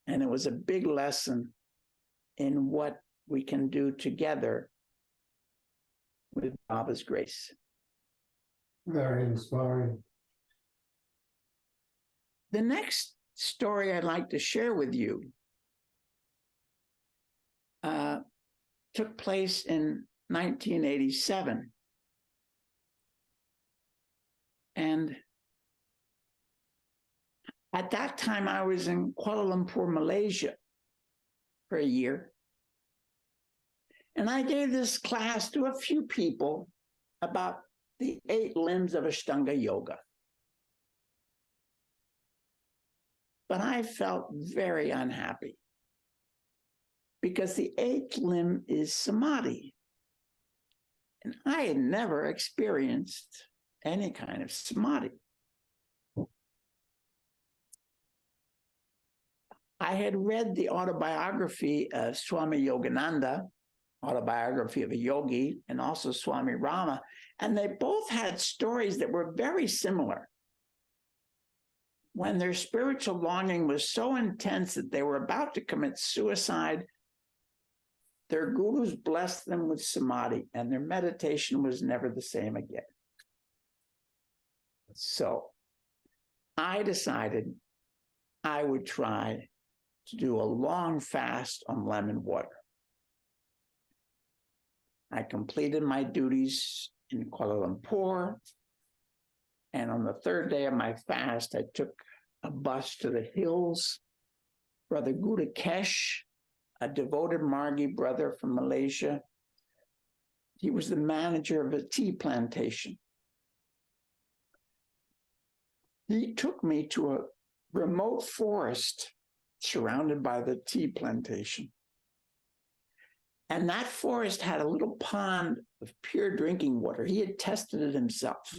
And it was a big lesson in what we can do together with Baba's grace. Very inspiring. The next story I'd like to share with you took place in 1987. And at that time, I was in Kuala Lumpur, Malaysia for a year. And I gave this class to a few people about the 8 limbs of Ashtanga Yoga. But I felt very unhappy because the 8th limb is samadhi. And I had never experienced any kind of samadhi. I had read the autobiography of Swami Yogananda, Autobiography of a Yogi, and also Swami Rama, and they both had stories that were very similar. When their spiritual longing was so intense that they were about to commit suicide, their gurus blessed them with samadhi, and their meditation was never the same again. So I decided I would try to do a long fast on lemon water. I completed my duties in Kuala Lumpur, and on the 3rd day of my fast, I took a bus to the hills. Brother Guru Kesh, a devoted Margii brother from Malaysia, he was the manager of a tea plantation. He took me to a remote forest surrounded by the tea plantation. And that forest had a little pond of pure drinking water. He had tested it himself.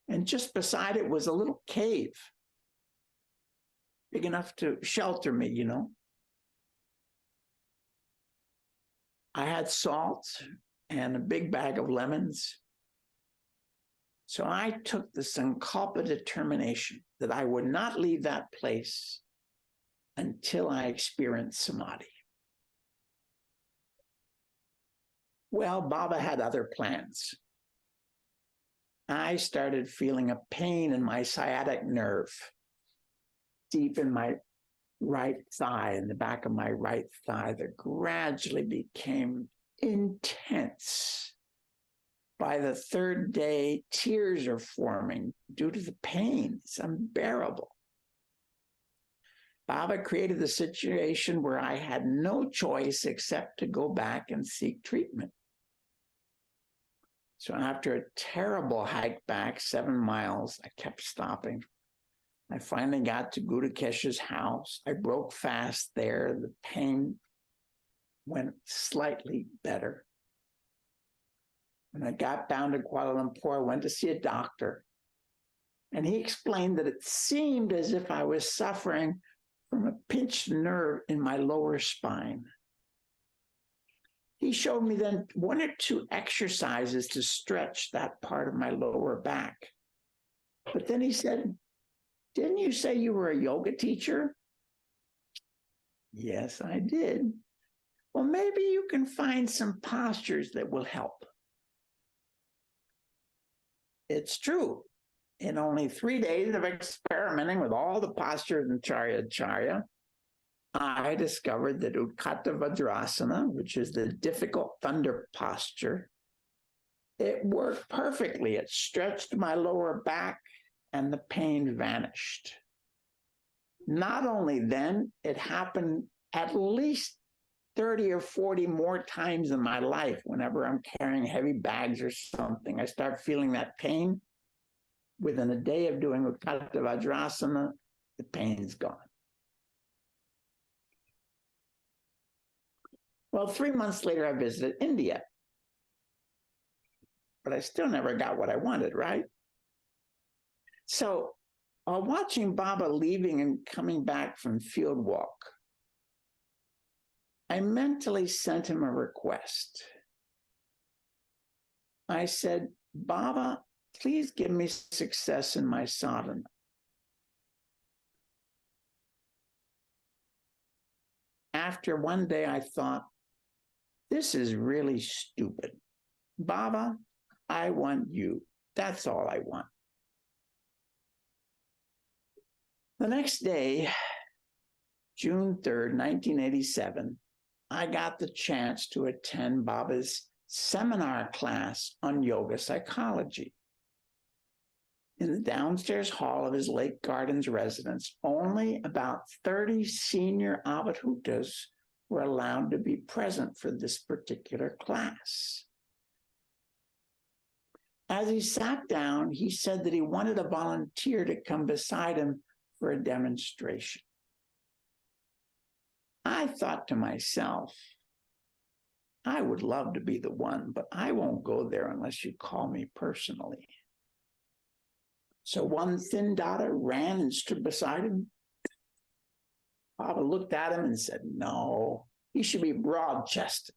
And just beside it was a little cave, big enough to shelter me, I had salt and a big bag of lemons. So I took the Sankalpa determination that I would not leave that place until I experienced samadhi. Well, Baba had other plans. I started feeling a pain in my sciatic nerve, deep in my right thigh, in the back of my right thigh, that gradually became intense. By the 3rd day, tears are forming due to the pain. It's unbearable. Baba created the situation where I had no choice except to go back and seek treatment. So after a terrible hike back, 7 miles, I kept stopping. I finally got to Guru Kesh's house. I broke fast there. The pain went slightly better. When I got down to Kuala Lumpur, I went to see a doctor. And he explained that it seemed as if I was suffering from a pinched nerve in my lower spine. He showed me then 1 or 2 exercises to stretch that part of my lower back. But then he said, "Didn't you say you were a yoga teacher?" Yes, I did. Well, maybe you can find some postures that will help. It's true. In only 3 days of experimenting with all the postures in Charya, I discovered that Utkatta Vajrasana, which is the difficult thunder posture, it worked perfectly. It stretched my lower back and the pain vanished. Not only then, it happened at least 30 or 40 more times in my life. Whenever I'm carrying heavy bags or something, I start feeling that pain. Within a day of doing Utkatta Vajrasana, the pain's gone. Well, 3 months later, I visited India. But I still never got what I wanted, right? So while watching Baba leaving and coming back from field walk, I mentally sent him a request. I said, Baba, please give me success in my sadhana. After one day, I thought, this is really stupid. Baba, I want you. That's all I want. The next day, June 3rd, 1987, I got the chance to attend Baba's seminar class on yoga psychology. In the downstairs hall of his Lake Gardens residence, only about 30 senior Avadhutas were allowed to be present for this particular class. As he sat down, he said that he wanted a volunteer to come beside him for a demonstration. I thought to myself, I would love to be the one, but I won't go there unless you call me personally. So one thin Dada ran and stood beside him. Baba looked at him and said, no, he should be broad-chested.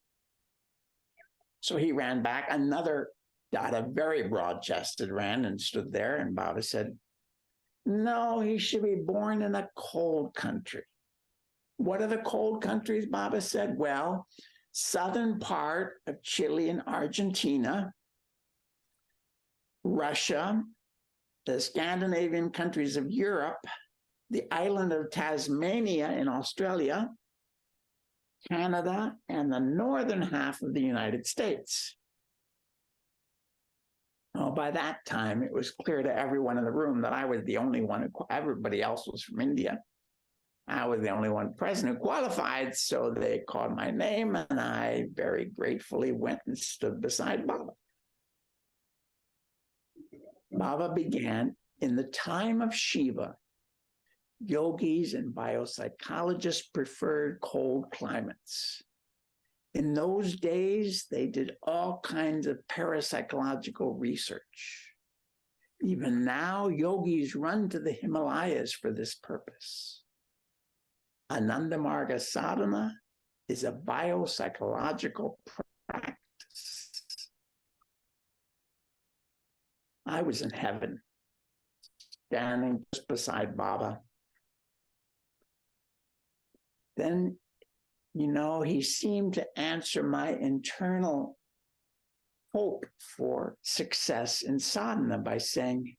So he ran back. Another Dada, very broad-chested, ran and stood there. And Baba said, no, he should be born in a cold country. What are the cold countries, Baba said? Well, southern part of Chile and Argentina, Russia, the Scandinavian countries of Europe, the island of Tasmania in Australia, Canada, and the northern half of the United States. Oh, by that time, it was clear to everyone in the room that I was the only one everybody else was from India. I was the only one present who qualified, so they called my name, and I very gratefully went and stood beside Baba. Baba began, in the time of Shiva, yogis and biopsychologists preferred cold climates. In those days, they did all kinds of parapsychological research. Even now, yogis run to the Himalayas for this purpose. Ananda Marga sadhana is a biopsychological practice. I was in heaven, standing just beside Baba. Then, he seemed to answer my internal hope for success in sadhana by saying,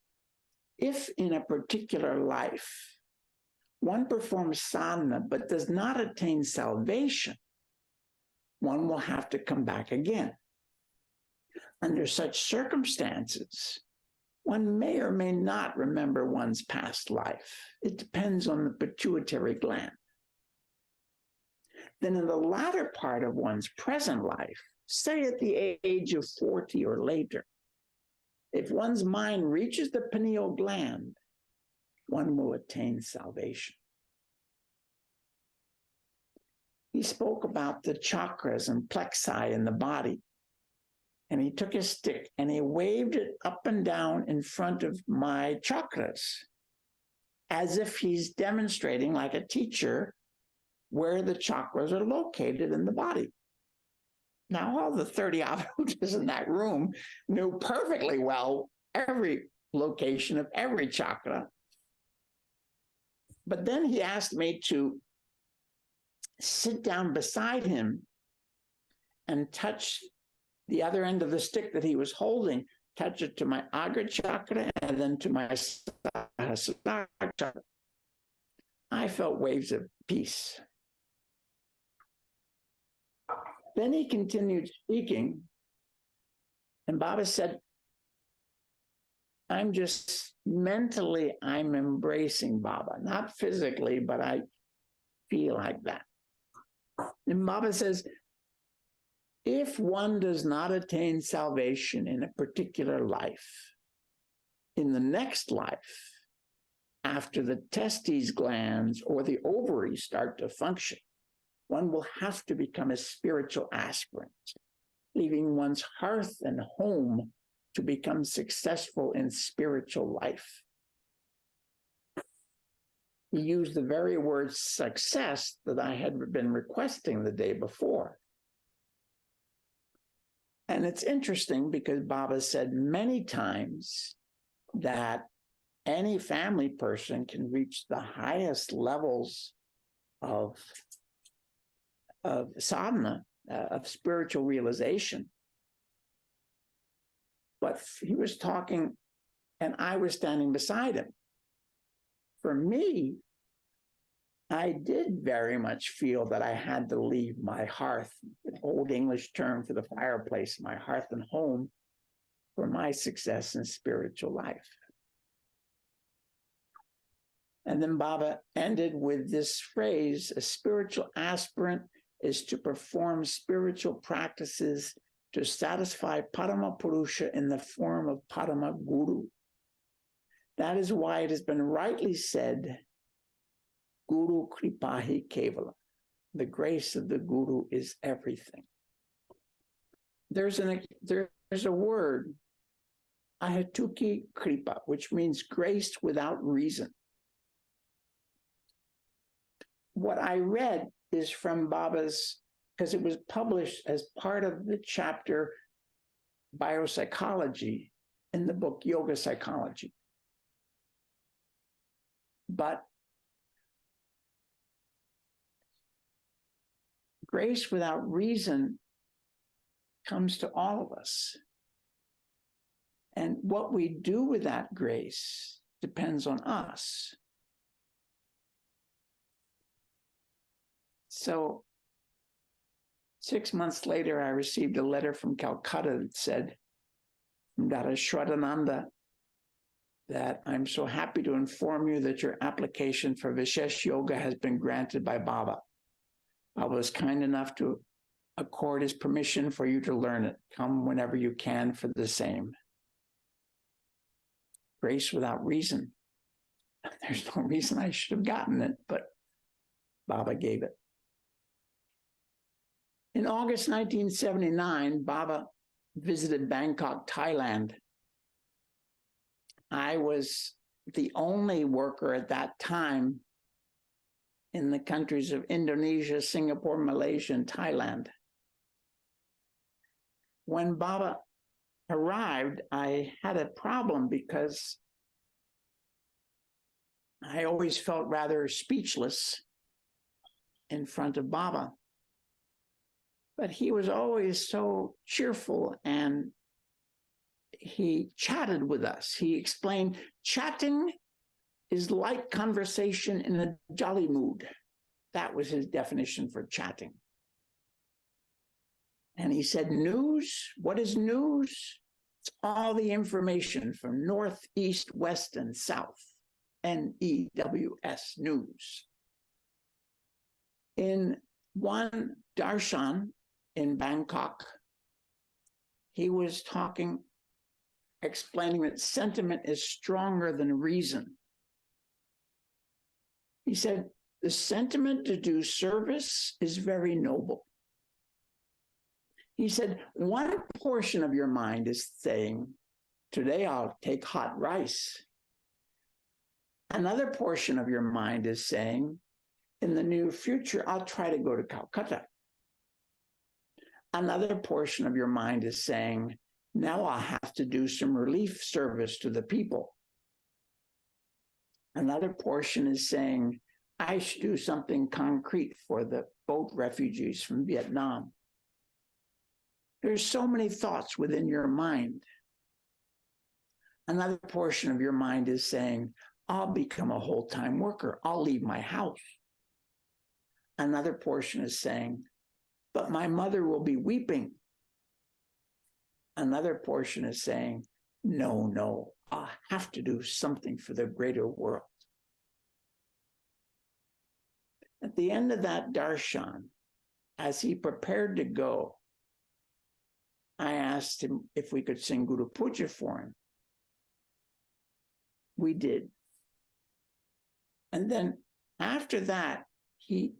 if in a particular life one performs sadhana but does not attain salvation, one will have to come back again. Under such circumstances, one may or may not remember one's past life. It depends on the pituitary gland. Then in the latter part of one's present life, say at the age of 40 or later, if one's mind reaches the pineal gland, one will attain salvation. He spoke about the chakras and plexi in the body. And he took his stick and he waved it up and down in front of my chakras, as if he's demonstrating, like a teacher, where the chakras are located in the body. Now, all the 30 avatas in that room knew perfectly well every location of every chakra. But then he asked me to sit down beside him and touch the other end of the stick that he was holding, touch it to my Agra chakra and then to my Sahasrara chakra. I felt waves of peace. Then he continued speaking, and Baba said, I'm embracing Baba, not physically, but I feel like that. And Baba says, if one does not attain salvation in a particular life, in the next life, after the testes glands or the ovaries start to function, one will have to become a spiritual aspirant, leaving one's hearth and home to become successful in spiritual life. He used the very word success that I had been requesting the day before. And it's interesting because Baba said many times that any family person can reach the highest levels of sadhana, of spiritual realization. But he was talking, and I was standing beside him. For me, I did very much feel that I had to leave my hearth, an old English term for the fireplace, my hearth and home, for my success in spiritual life. And then Baba ended with this phrase, a spiritual aspirant is to perform spiritual practices to satisfy Parama Purusha in the form of Parama Guru. That is why it has been rightly said, Guru Kripahi Kevala. The grace of the Guru is everything. There's a word, Ahatuki Kripa, which means grace without reason. What I read is from Baba's, because it was published as part of the chapter Biopsychology in the book Yoga Psychology. But grace without reason comes to all of us. And what we do with that grace depends on us. So 6 months later, I received a letter from Calcutta that said, from Dada Shraddhananda, that I'm so happy to inform you that your application for Vishesh Yoga has been granted by Baba. Baba was kind enough to accord his permission for you to learn it. Come whenever you can for the same. Grace without reason. There's no reason I should have gotten it, but Baba gave it. In August 1979, Baba visited Bangkok, Thailand. I was the only worker at that time in the countries of Indonesia, Singapore, Malaysia, and Thailand. When Baba arrived, I had a problem because I always felt rather speechless in front of Baba. But he was always so cheerful, and he chatted with us. He explained, chatting is light conversation in a jolly mood. That was his definition for chatting. And he said, news, what is news? It's all the information from north, east, west, and south. NEWS, news. In one darshan in Bangkok, he was talking, explaining that sentiment is stronger than reason. He said, the sentiment to do service is very noble. He said, one portion of your mind is saying, today I'll take hot rice. Another portion of your mind is saying, in the near future, I'll try to go to Calcutta. Another portion of your mind is saying, now I'll have to do some relief service to the people. Another portion is saying, I should do something concrete for the boat refugees from Vietnam. There's so many thoughts within your mind. Another portion of your mind is saying, I'll become a whole-time worker. I'll leave my house. Another portion is saying, but my mother will be weeping. Another portion is saying, no, I'll have to do something for the greater world. At the end of that darshan, as he prepared to go, I asked him if we could sing Guru Puja for him. We did. And then after that, he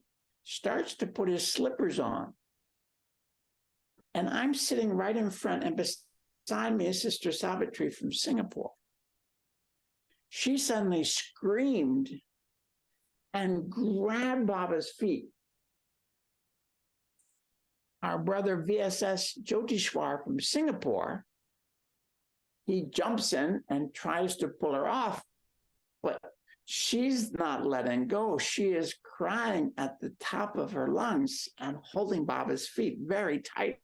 starts to put his slippers on. And I'm sitting right in front, and beside me is Sister Savitri from Singapore. She suddenly screamed and grabbed Baba's feet. Our brother VSS Jyotishwar from Singapore, he jumps in and tries to pull her off, but she's not letting go. She is crying at the top of her lungs and holding Baba's feet very tight.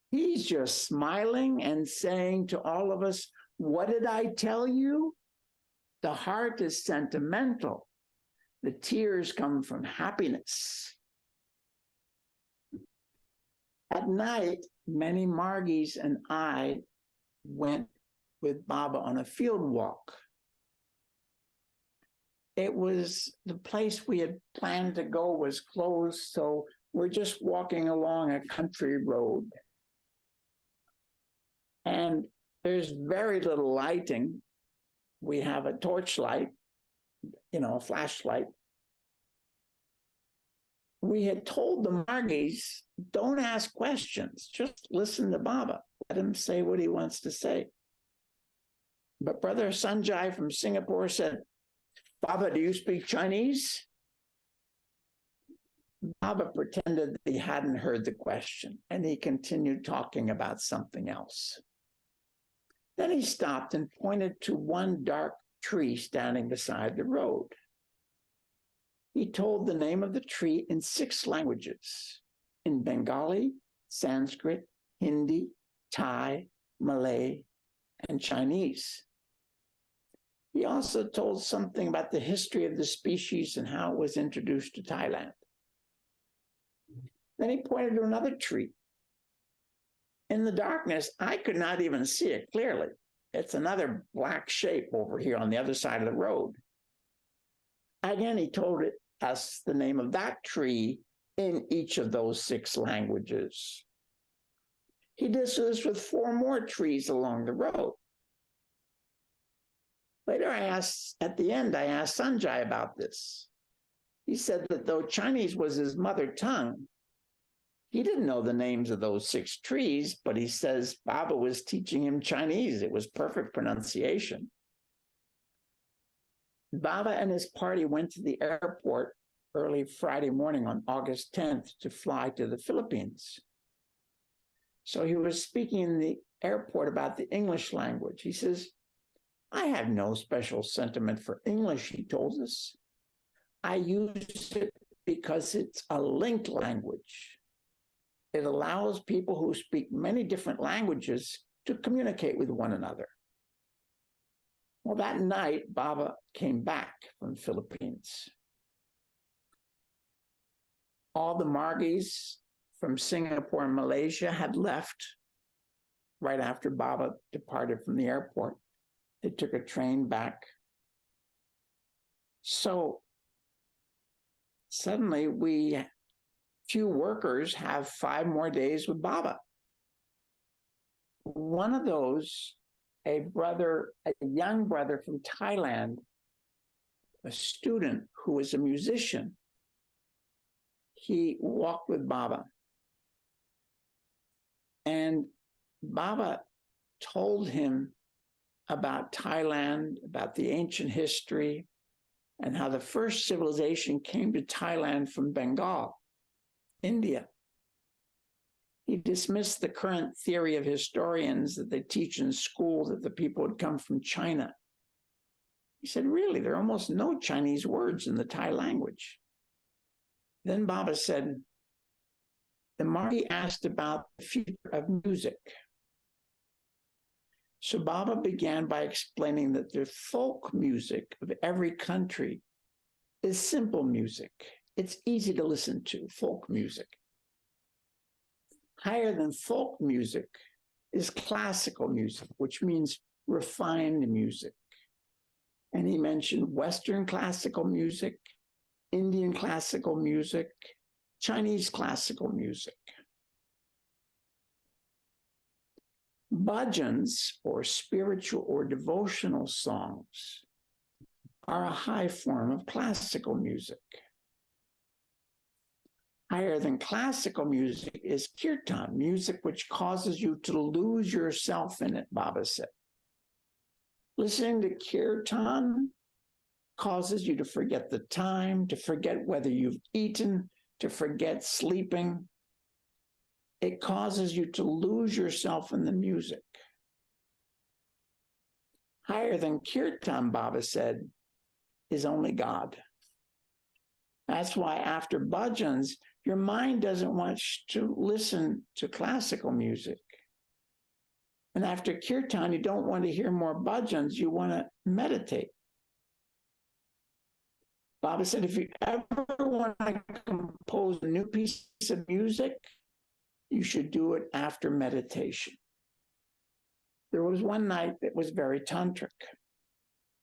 He's just smiling and saying to all of us, "What did I tell you? The heart is sentimental. The tears come from happiness." At night, many Margies and I went with Baba on a field walk. It was the place we had planned to go was closed, so we're just walking along a country road. And there's very little lighting. We have a torchlight, a flashlight. We had told the Margies, don't ask questions, just listen to Baba. Let him say what he wants to say. But Brother Sanjay from Singapore said, "Baba, do you speak Chinese?" Baba pretended that he hadn't heard the question, and he continued talking about something else. Then he stopped and pointed to one dark tree standing beside the road. He told the name of the tree in 6 languages, in Bengali, Sanskrit, Hindi, Thai, Malay, and Chinese. He also told something about the history of the species and how it was introduced to Thailand. Then he pointed to another tree. In the darkness, I could not even see it clearly. It's another black shape over here on the other side of the road. Again, he told us the name of that tree in each of those 6 languages. He did this with 4 more trees along the road. Later, at the end, I asked Sanjay about this. He said that though Chinese was his mother tongue, he didn't know the names of those 6 trees, but he says Baba was teaching him Chinese. It was perfect pronunciation. Baba and his party went to the airport early Friday morning on August 10th to fly to the Philippines. So he was speaking in the airport about the English language. He says, "I have no special sentiment for English," he told us. "I use it because it's a linked language. It allows people who speak many different languages to communicate with one another." Well, that night, Baba came back from the Philippines. All the Margies from Singapore and Malaysia had left right after Baba departed from the airport. They took a train back. So suddenly few workers have 5 more days with Baba. One of those, a young brother from Thailand, a student who was a musician, he walked with Baba. And Baba told him about Thailand, about the ancient history, and how the first civilization came to Thailand from Bengal, India. He dismissed the current theory of historians that they teach in school that the people had come from China. He said, really, there are almost no Chinese words in the Thai language. Then Baba said, the Margii asked about the future of music. So Baba began by explaining that the folk music of every country is simple music. It's easy to listen to, folk music. Higher than folk music is classical music, which means refined music. And he mentioned Western classical music, Indian classical music, Chinese classical music. Bhajans, or spiritual or devotional songs, are a high form of classical music. Higher than classical music is kirtan, music which causes you to lose yourself in it, Baba said. Listening to kirtan causes you to forget the time, to forget whether you've eaten, to forget sleeping. It causes you to lose yourself in the music. Higher than kirtan, Baba said, is only God. That's why after bhajans, your mind doesn't want to listen to classical music. And after kirtan, you don't want to hear more bhajans, you want to meditate. Baba said, if you ever want to compose a new piece of music, you should do it after meditation. There was one night that was very tantric.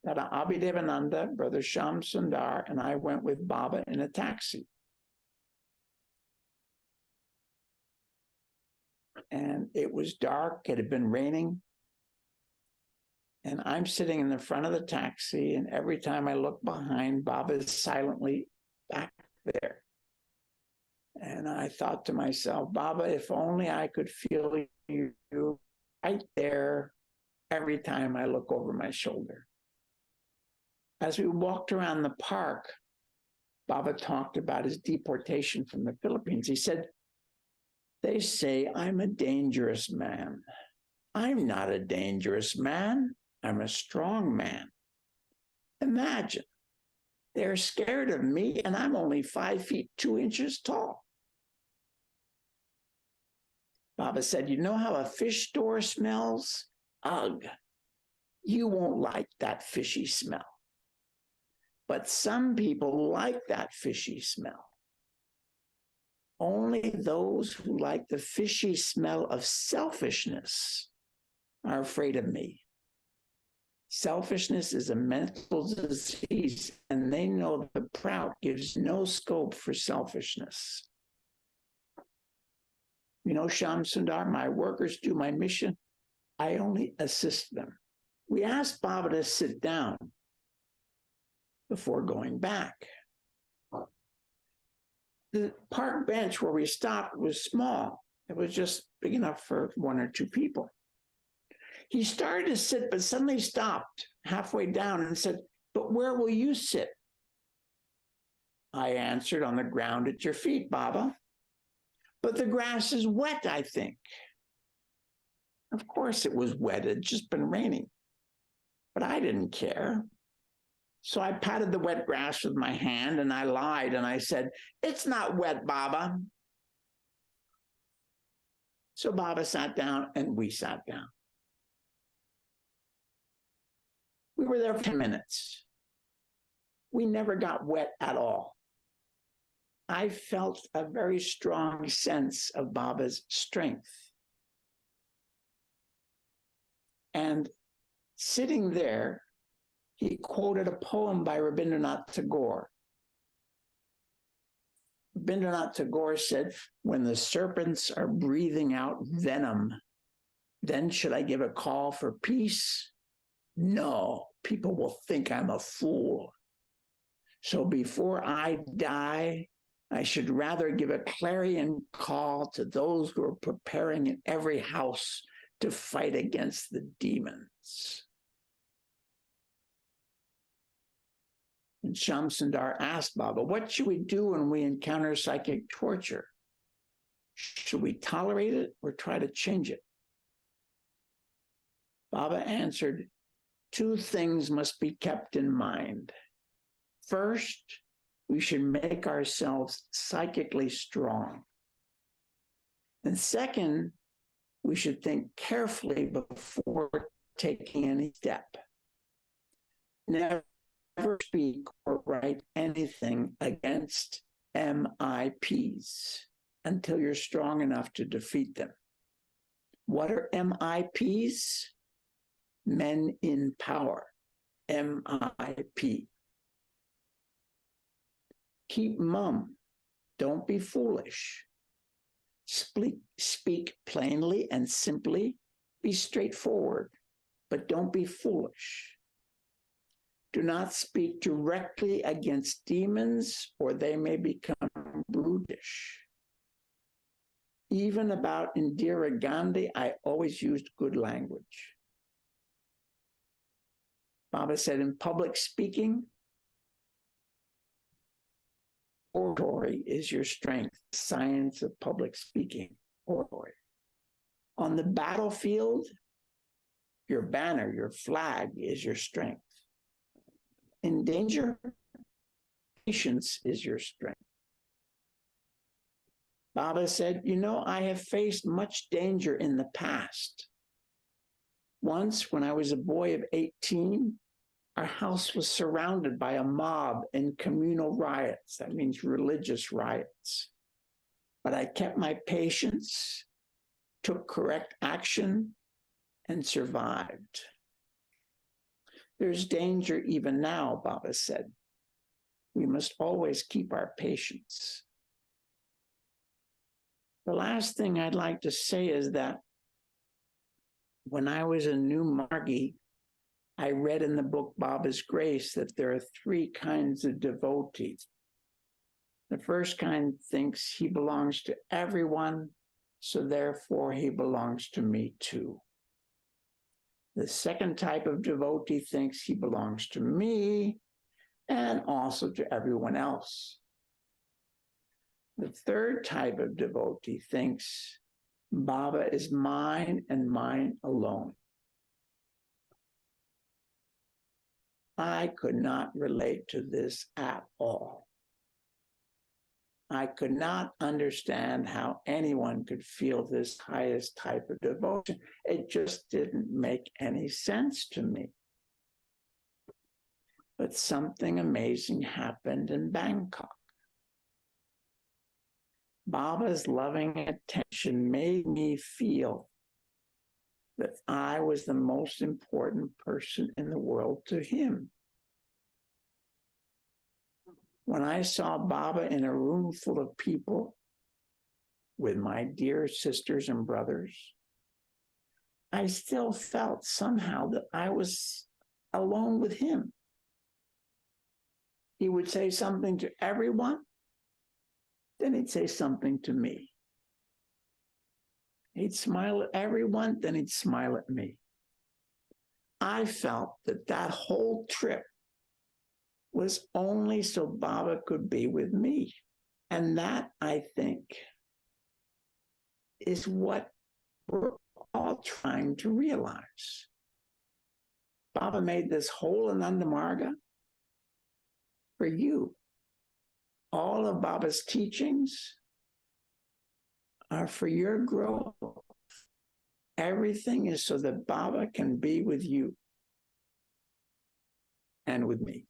Dada Abhidevananda, Brother Sham Sundar, and I went with Baba in a taxi. And it was dark, it had been raining. And I'm sitting in the front of the taxi, and every time I look behind, Baba is silently back there. And I thought to myself, Baba, if only I could feel you right there every time I look over my shoulder. As we walked around the park, Baba talked about his deportation from the Philippines. He said, they say I'm a dangerous man. I'm not a dangerous man. I'm a strong man. Imagine, they're scared of me and I'm only 5 feet 2 inches tall. Baba said, you know how a fish store smells? Ugh, you won't like that fishy smell. But some people like that fishy smell. Only those who like the fishy smell of selfishness are afraid of me. Selfishness is a mental disease, and they know the Prout gives no scope for selfishness. You know, Sham Sundar, my workers do my mission. I only assist them. We asked Baba to sit down before going back. The park bench where we stopped was small. It was just big enough for 1 or 2 people. He started to sit, but suddenly stopped halfway down and said, but where will you sit? I answered, on the ground at your feet, Baba. But the grass is wet, I think. Of course it was wet. It had just been raining. But I didn't care. So I patted the wet grass with my hand and I lied and I said, it's not wet, Baba. So Baba sat down and we sat down. We were there for 10 minutes. We never got wet at all. I felt a very strong sense of Baba's strength. And sitting there, he quoted a poem by Rabindranath Tagore. Rabindranath Tagore said, when the serpents are breathing out venom, then should I give a call for peace? No, people will think I'm a fool. So before I die, I should rather give a clarion call to those who are preparing in every house to fight against the demons. And Sham Sundar asked Baba, what should we do when we encounter psychic torture? Should we tolerate it or try to change it? Baba answered, 2 things must be kept in mind. First, we should make ourselves psychically strong. And second, we should think carefully before taking any step. Never speak or write anything against MIPs until you're strong enough to defeat them. What are MIPs? Men in power. MIP. Keep mum. don't be foolish. Speak plainly and simply. Be straightforward, but don't be foolish. Do not speak directly against demons, or they may become brutish. Even about Indira Gandhi, I always used good language. Baba said, in public speaking, oratory is your strength, science of public speaking, oratory. On the battlefield, your banner, your flag is your strength. In danger, patience is your strength. Baba said, I have faced much danger in the past. Once, when I was a boy of 18, our house was surrounded by a mob in communal riots. That means religious riots. But I kept my patience, took correct action, and survived. There's danger even now, Baba said. We must always keep our patience. The last thing I'd like to say is that when I was a new Margii, I read in the book Baba's Grace that there are 3 kinds of devotees. The first kind thinks he belongs to everyone, so therefore he belongs to me too. The second type of devotee thinks he belongs to me and also to everyone else. The third type of devotee thinks Baba is mine and mine alone. I could not relate to this at all. I could not understand how anyone could feel this highest type of devotion. It just didn't make any sense to me. But something amazing happened in Bangkok. Baba's loving attention made me feel that I was the most important person in the world to him. When I saw Baba in a room full of people with my dear sisters and brothers, I still felt somehow that I was alone with him. He would say something to everyone, then he'd say something to me. He'd smile at everyone, then he'd smile at me. I felt that that whole trip was only so Baba could be with me. And that, I think, is what we're all trying to realize. Baba made this whole Ananda Marga for you. All of Baba's teachings are for your growth. Everything is so that Baba can be with you and with me.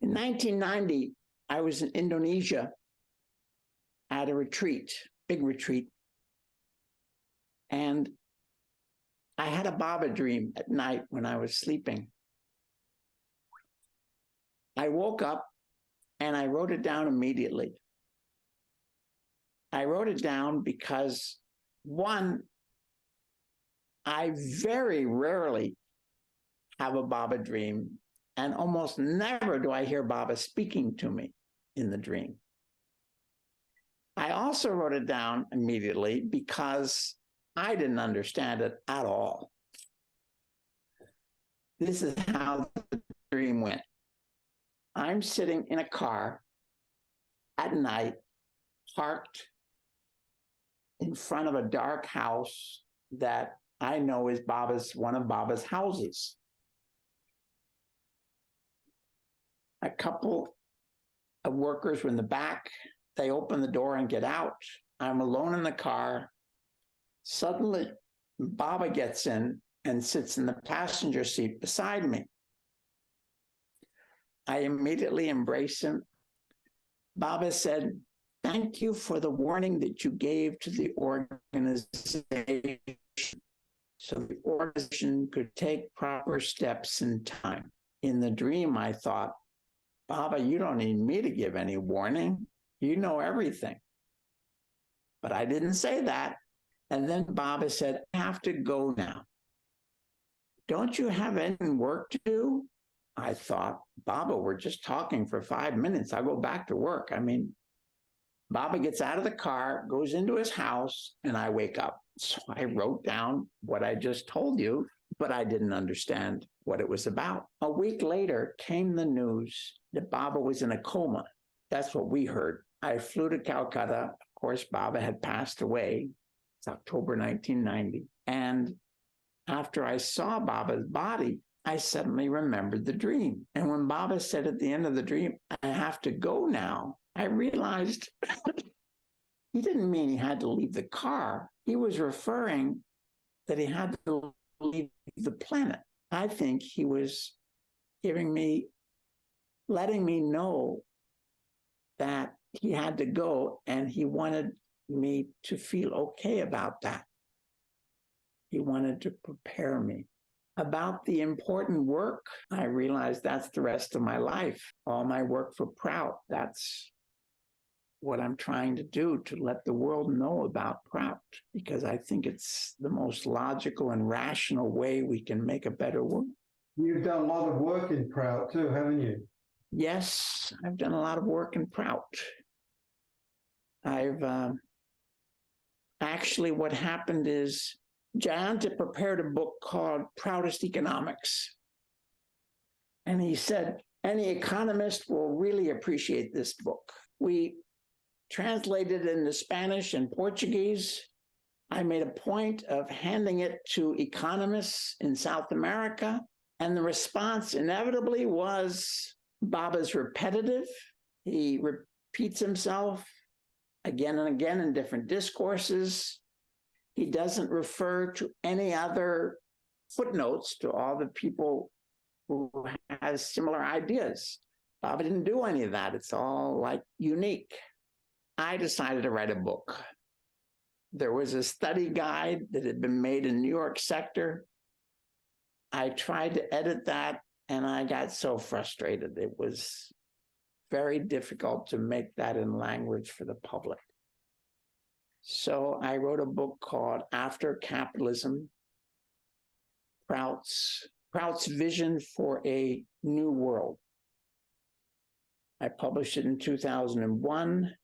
In 1990, I was in Indonesia at a retreat, big retreat. And I had a Baba dream at night when I was sleeping. I woke up and I wrote it down immediately. I wrote it down because, one, I very rarely have a Baba dream, and almost never do I hear Baba speaking to me in the dream. I also wrote it down immediately because I didn't understand it at all. This is how the dream went. I'm sitting in a car at night, parked in front of a dark house that I know is one of Baba's houses. A couple of workers were in the back. They open the door and get out. I'm alone in the car. Suddenly, Baba gets in and sits in the passenger seat beside me. I immediately embrace him. Baba said, "Thank you for the warning that you gave to the organization so the organization could take proper steps in time." In the dream, I thought, Baba, you don't need me to give any warning. You know everything. But I didn't say that. And then Baba said, I have to go now. Don't you have any work to do? I thought, Baba, we're just talking for 5 minutes. I'll go back to work. I mean, Baba gets out of the car, goes into his house, and I wake up. So I wrote down what I just told you, but I didn't understand what it was about. A week later came the news that Baba was in a coma. That's what we heard. I flew to Calcutta. Of course, Baba had passed away. It's October 1990. And after I saw Baba's body, I suddenly remembered the dream. And when Baba said at the end of the dream, I have to go now, I realized he didn't mean he had to leave the car. He was referring that he had to leave the planet. I think he was letting me know that he had to go, and he wanted me to feel okay about that. He wanted to prepare me. About the important work, I realized that's the rest of my life. All my work for Prout, that's what I'm trying to do, to let the world know about Prout, because I think it's the most logical and rational way we can make a better world. You've done a lot of work in Prout too, haven't you? Yes, I've done a lot of work in Prout. I've actually, what happened is Jayanta prepared a book called Proudest Economics. And he said, any economist will really appreciate this book. We translated it into Spanish and Portuguese. I made a point of handing it to economists in South America. And the response inevitably was, Baba's repetitive. He repeats himself again and again in different discourses. He doesn't refer to any other footnotes to all the people who has similar ideas. Baba didn't do any of that. It's all like unique. I decided to write a book. There was a study guide that had been made in New York sector. I tried to edit that, and I got so frustrated. It was very difficult to make that in language for the public. So I wrote a book called After Capitalism, Prout's Vision for a New World. I published it in 2001.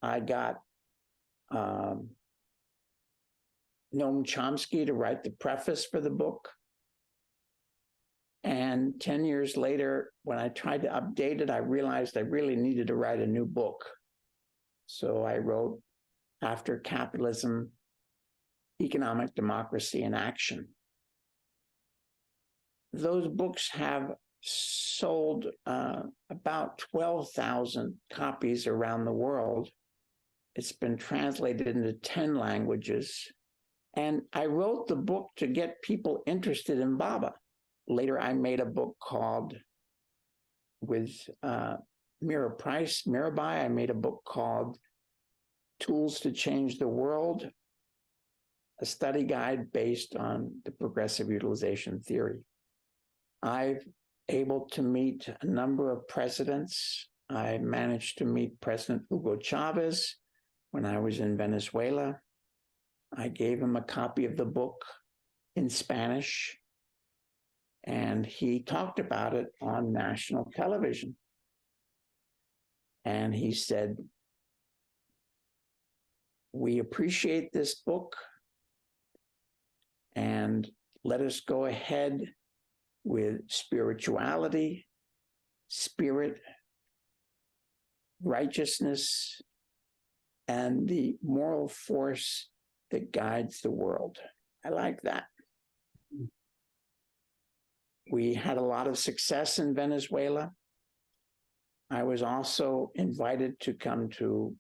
I got Noam Chomsky to write the preface for the book. And 10 years later, when I tried to update it, I realized I really needed to write a new book. So I wrote After Capitalism, Economic Democracy in Action. Those books have sold about 12,000 copies around the world. It's been translated into 10 languages. And I wrote the book to get people interested in Baba. Later, I made a book called, with Mirabai, I made a book called Tools to Change the World, a study guide based on the progressive utilization theory. I've able to meet a number of presidents. I managed to meet President Hugo Chavez when I was in Venezuela. I gave him a copy of the book in Spanish, and he talked about it on national television. And he said, we appreciate this book, and let us go ahead with spirituality, spirit, righteousness, and the moral force that guides the world. I like that. We had a lot of success in Venezuela. I was also invited to come to,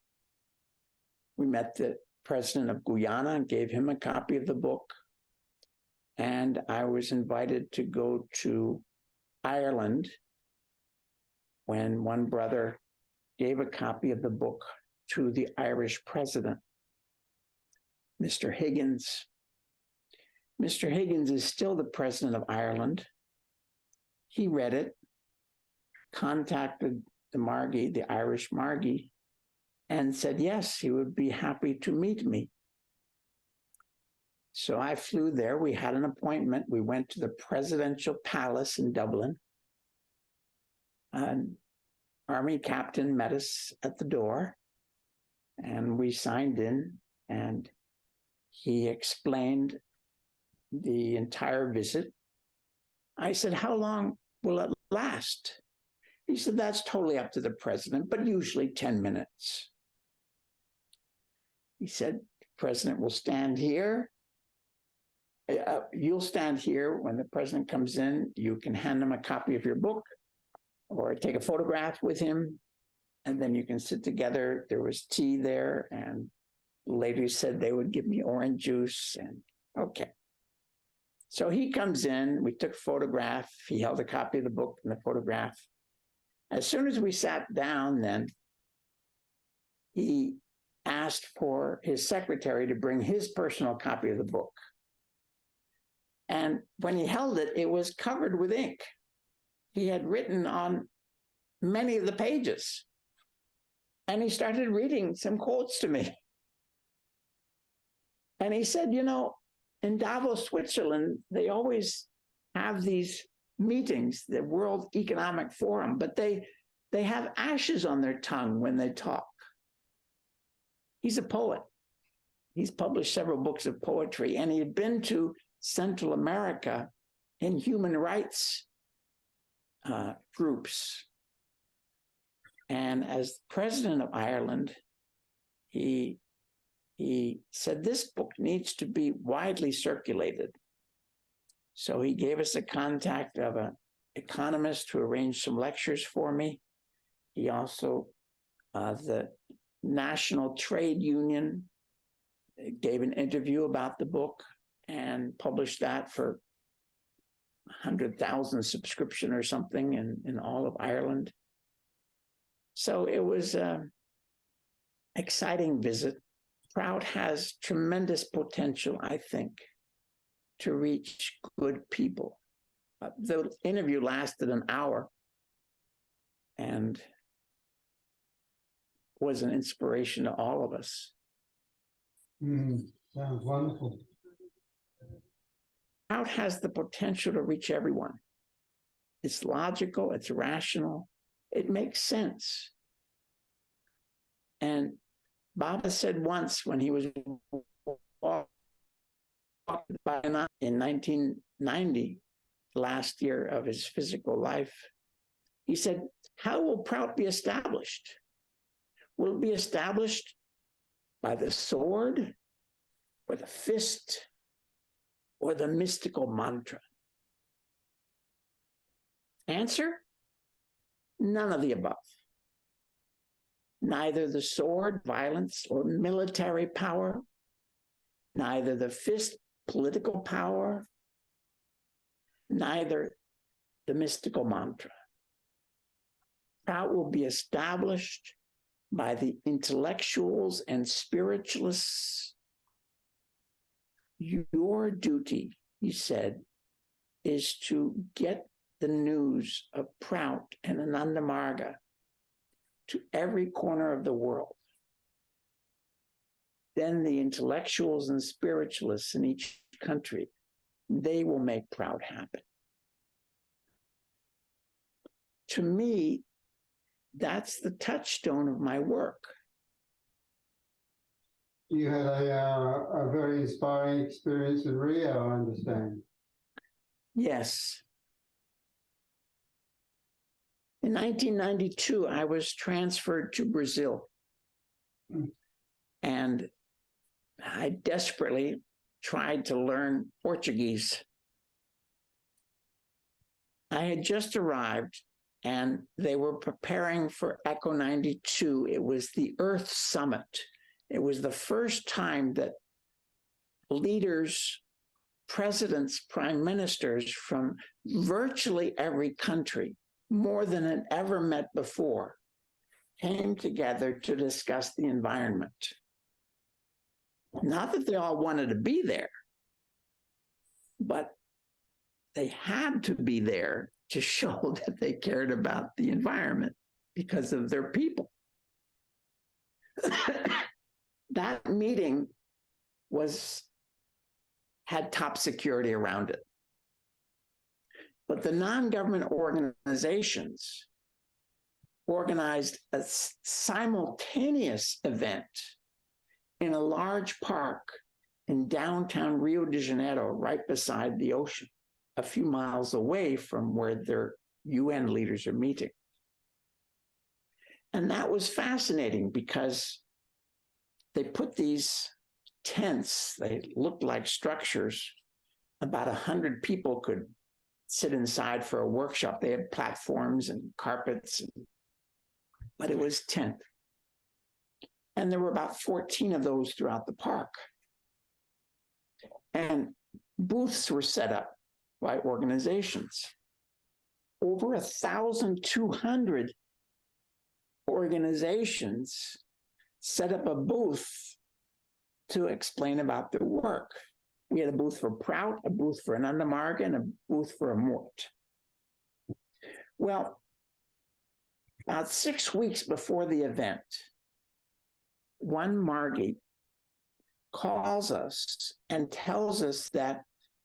we met the president of Guyana and gave him a copy of the book. And I was invited to go to Ireland when one brother gave a copy of the book to the Irish president, Mr. Higgins. Mr. Higgins is still the president of Ireland. He read it, contacted the Margii, the Irish Margii, and said, yes, he would be happy to meet me. So I flew there. We had an appointment. We went to the presidential palace in Dublin. An army captain met us at the door, and we signed in, and he explained the entire visit. I said, how long will it last? He said, that's totally up to the president, but usually 10 minutes. He said, the president will stand here. You'll stand here when the president comes in. You can hand him a copy of your book or take a photograph with him, and then you can sit together. There was tea there, and the ladies said they would give me orange juice, and okay. So he comes in, we took a photograph. He held a copy of the book and the photograph. As soon as we sat down, then he asked for his secretary to bring his personal copy of the book. And when he held it, it was covered with ink. He had written on many of the pages. And he started reading some quotes to me. And he said, you know, in Davos, Switzerland, they always have these meetings, the World Economic Forum, but they have ashes on their tongue when they talk. He's a poet. He's published several books of poetry, and he had been to Central America in human rights groups. And as president of Ireland, he said, this book needs to be widely circulated. So he gave us a contact of an economist who arranged some lectures for me. He also, the National Trade Union gave an interview about the book and published that for 100,000 subscription or something in all of Ireland. So it was an exciting visit. Prout has tremendous potential, I think, to reach good people. The interview lasted an hour and was an inspiration to all of us. Sounds wonderful. Prout has the potential to reach everyone. It's logical, it's rational, it makes sense. And Baba said once when he was walked by in 1990, last year of his physical life, he said, how will Prout be established? Will it be established by the sword or the fist or the mystical mantra? Answer, none of the above. Neither the sword, violence, or military power, neither the fist, political power, neither the mystical mantra. Prout will be established by the intellectuals and spiritualists. Your duty, he said, is to get the news of Prout and Ananda Marga to every corner of the world. Then the intellectuals and spiritualists in each country, they will make Prout happen. To me, that's the touchstone of my work. You had a very inspiring experience in Rio, I understand. Yes. In 1992, I was transferred to Brazil. And I desperately tried to learn Portuguese. I had just arrived and they were preparing for Echo 92. It was the Earth Summit. It was the first time that leaders, presidents, prime ministers from virtually every country, more than had ever met before, came together to discuss the environment. Not that they all wanted to be there, but they had to be there to show that they cared about the environment because of their people. That meeting had top security around it. But the non-government organizations organized a simultaneous event in a large park in downtown Rio de Janeiro, right beside the ocean, a few miles away from where their UN leaders are meeting. And that was fascinating because they put these tents, they looked like structures. About 100 people could sit inside for a workshop. They had platforms and carpets, but it was tent. And there were about 14 of those throughout the park. And booths were set up by organizations. Over 1,200 organizations set up a booth to explain about their work. We had a booth for Prout, a booth for Ananda Margii, and a booth for Mort. Well, about 6 weeks before the event, one Margii calls us and tells us that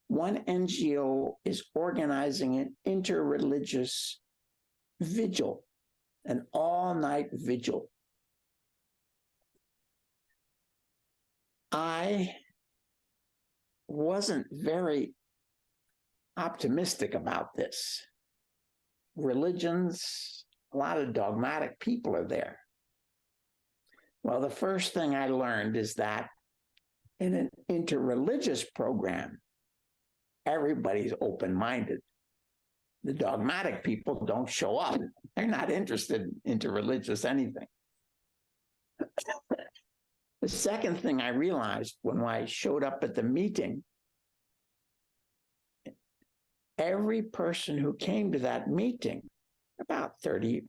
one NGO is organizing an interreligious vigil, an all-night vigil. I wasn't very optimistic about this. Religions, a lot of dogmatic people are there. Well, the first thing I learned is that in an interreligious program, everybody's open-minded. The dogmatic people don't show up. They're not interested in interreligious anything. The second thing I realized when I showed up at the meeting, every person who came to that meeting, about 30,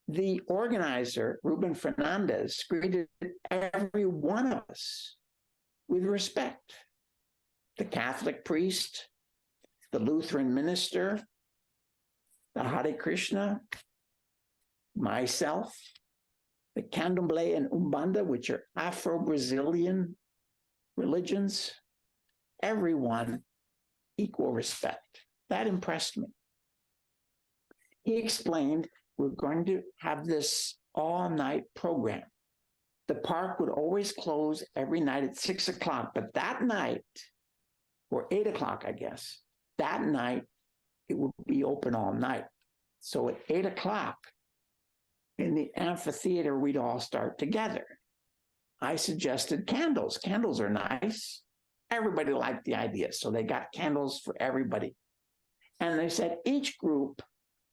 the organizer, Ruben Fernandez, greeted every one of us with respect. The Catholic priest, the Lutheran minister, the Hare Krishna, myself, the Candomblé and Umbanda, which are Afro-Brazilian religions, everyone equal respect. That impressed me. He explained, we're going to have this all-night program. The park would always close every night at 6 o'clock, but that night, or 8 o'clock, I guess, that night, it would be open all night. So at 8 o'clock, in the amphitheater, we'd all start together. I suggested candles. Candles are nice. Everybody liked the idea, so they got candles for everybody. And they said each group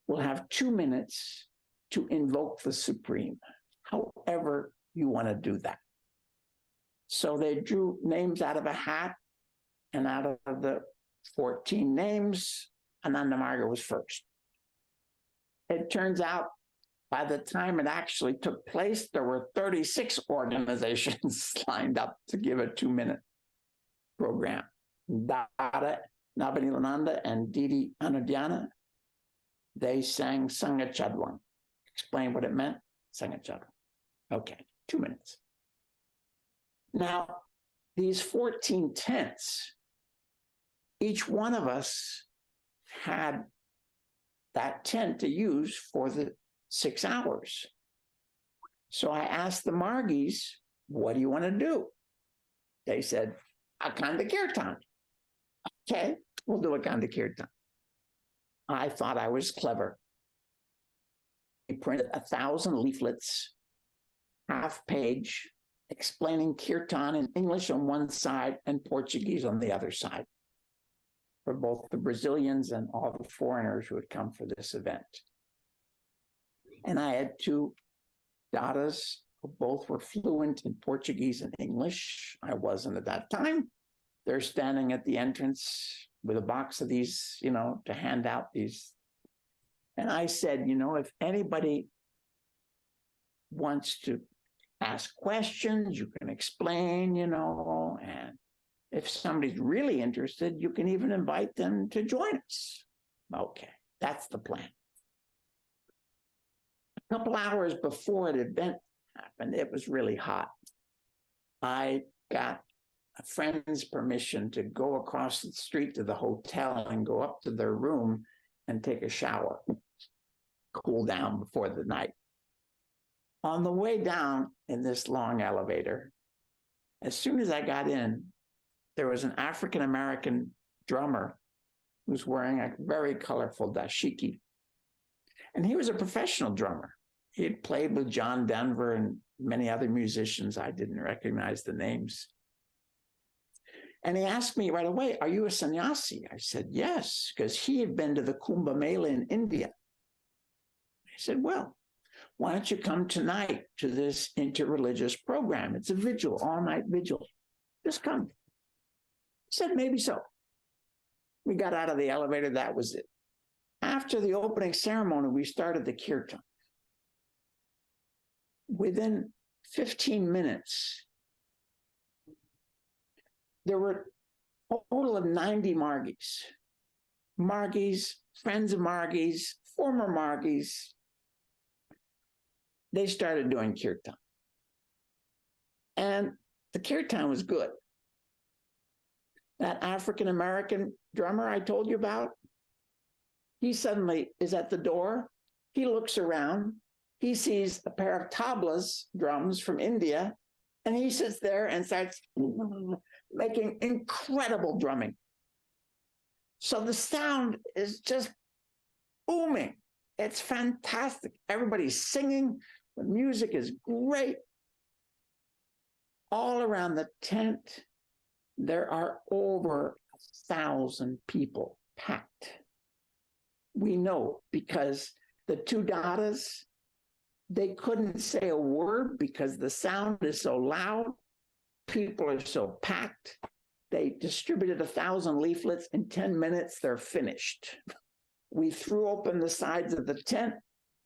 will have 2 minutes to invoke the Supreme, however you want to do that. So they drew names out of a hat, and out of the 14 names, Ananda Margii was first. It turns out by the time it actually took place, there were 36 organizations lined up to give a 2-minute program. Dada, Nabanilananda, and Didi Anudyana, they sang Sangha Chadwang. Explain what it meant? Sangha Chadwang. Okay, 2 minutes. Now, these 14 tents, each one of us had that tent to use for the 6 hours. So I asked the Margiis, what do you want to do? They said, Akanda Kirtan. Okay, we'll do Akanda Kirtan. I thought I was clever. We printed 1,000 leaflets, half page, explaining Kirtan in English on one side and Portuguese on the other side, for both the Brazilians and all the foreigners who had come for this event. And I had 2 Dadas who both were fluent in Portuguese and English. I wasn't at that time. They're standing at the entrance with a box of these, to hand out these. And I said, if anybody wants to ask questions, you can explain, and if somebody's really interested, you can even invite them to join us. Okay, that's the plan. A couple hours before the event happened. It was really hot. I got a friend's permission to go across the street to the hotel and go up to their room and take a shower, cool down before the night. On the way down in this long elevator, as soon as I got in, there was an African-American drummer who was wearing a very colorful dashiki. And he was a professional drummer. He had played with John Denver and many other musicians. I didn't recognize the names. And he asked me right away, "Are you a sannyasi?" I said, "Yes," because he had been to the Kumbh Mela in India. He said, "Well, why don't you come tonight to this interreligious program? It's a vigil, all-night vigil. Just come." I said, "Maybe so." We got out of the elevator. That was it. After the opening ceremony, we started the kirtan. Within 15 minutes, there were a total of 90 Margiis. Margiis, friends of Margiis, former Margiis. They started doing kirtan. And the kirtan was good. That African-American drummer I told you about, he suddenly is at the door. He looks around. He sees a pair of tablas drums from India, and he sits there and starts making incredible drumming. So the sound is just booming. It's fantastic. Everybody's singing. The music is great. All around the tent, there are over 1,000 people packed. We know because the two Dadas, they couldn't say a word because the sound is so loud. People are so packed. They distributed 1,000 leaflets. In 10 minutes, they're finished. We threw open the sides of the tent.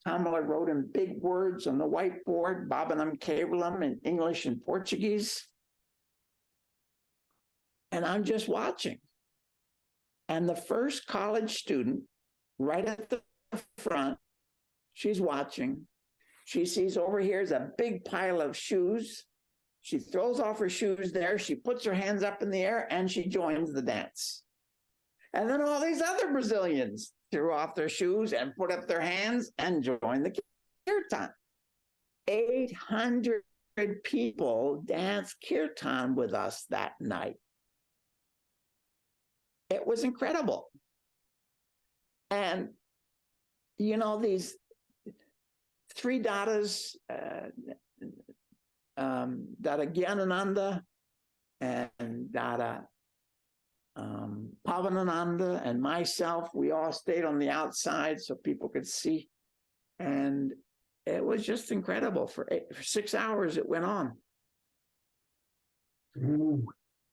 Kamala wrote in big words on the whiteboard, Bhavanam Kevalam in English and Portuguese. And I'm just watching. And the first college student, right at the front, she's watching. She sees over here is a big pile of shoes. She throws off her shoes there. She puts her hands up in the air and she joins the dance. And then all these other Brazilians threw off their shoes and put up their hands and joined the kirtan. 800 people danced kirtan with us that night. It was incredible. And, you know, these three Dadas, Dada Gyanananda and Dada Pavanananda and myself, we all stayed on the outside so people could see. And it was just incredible. For 6 hours it went on.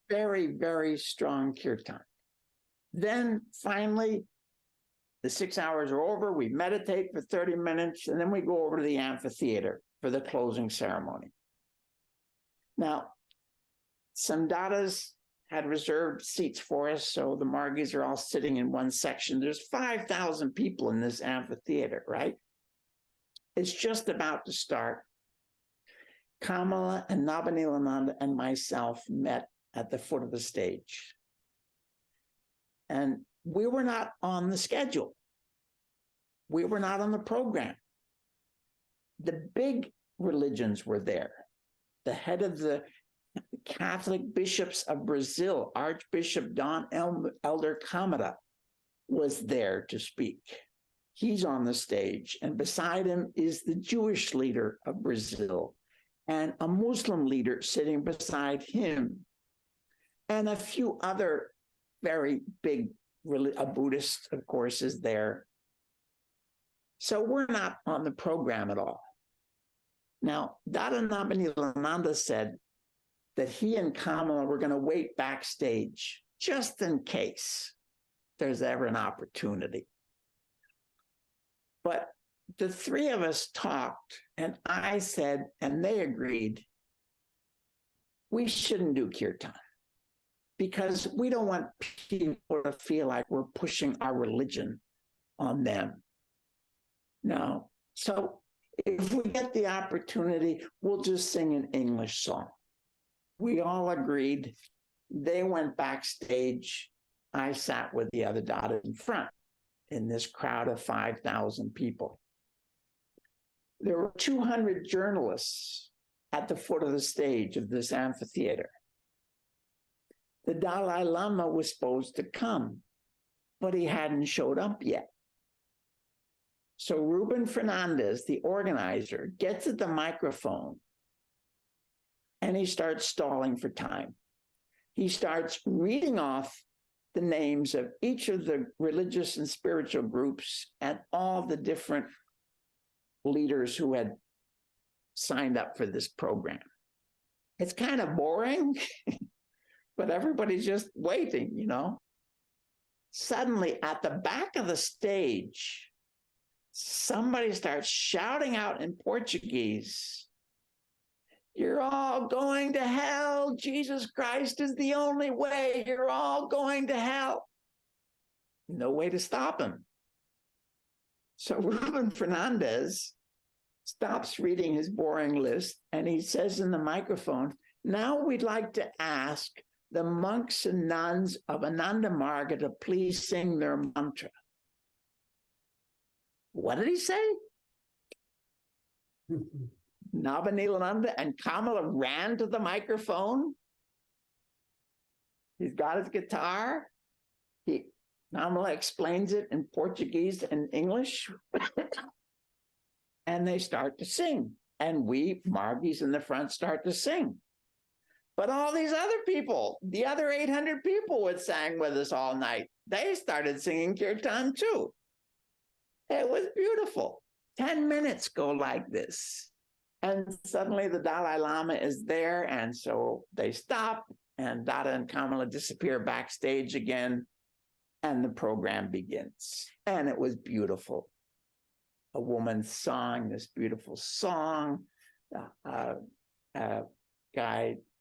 Very, very strong kirtan. Then finally, the 6 hours are over. We meditate for 30 minutes, and then we go over to the amphitheater for the closing ceremony. Now, some Dadas had reserved seats for us, so the Margiis are all sitting in one section. There's 5,000 people in this amphitheater, right? It's just about to start. Kamala and Nabanilananda and myself met at the foot of the stage. And we were not on the schedule. We were not on the program. The big religions were there. The head of the Catholic bishops of Brazil, Archbishop Dom Elder Camara, was there to speak. He's on the stage, and beside him is the Jewish leader of Brazil and a Muslim leader sitting beside him, and a few other very big, a Buddhist, of course, is there. So we're not on the program at all. Now, Dada Nabanilananda said that he and Kamala were going to wait backstage just in case there's ever an opportunity. But the three of us talked, and I said, and they agreed, we shouldn't do kirtan because we don't want people to feel like we're pushing our religion on them. No. So if we get the opportunity, we'll just sing an English song. We all agreed. They went backstage. I sat with the other Dada in front in this crowd of 5,000 people. There were 200 journalists at the foot of the stage of this amphitheater. The Dalai Lama was supposed to come, but he hadn't showed up yet. So Ruben Fernandez, the organizer, gets at the microphone and he starts stalling for time. He starts reading off the names of each of the religious and spiritual groups and all the different leaders who had signed up for this program. It's kind of boring, but everybody's just waiting, you know. Suddenly, at the back of the stage, somebody starts shouting out in Portuguese, "You're all going to hell. Jesus Christ is the only way. You're all going to hell." No way to stop him. So Ruben Fernandez stops reading his boring list and he says in the microphone, "Now we'd like to ask the monks and nuns of Ananda Marga to please sing their mantra." What did he say? Navanilananda and Kamala ran to the microphone. He's got his guitar. Kamala explains it in Portuguese and English. And they start to sing. And we, Margies in the front, start to sing. But all these other people, the other 800 people who had sang with us all night, they started singing kirtan too. It was beautiful. 10 minutes go like this. And suddenly the Dalai Lama is there. And so they stop and Dada and Kamala disappear backstage again. And the program begins. And it was beautiful. A woman sang this beautiful song.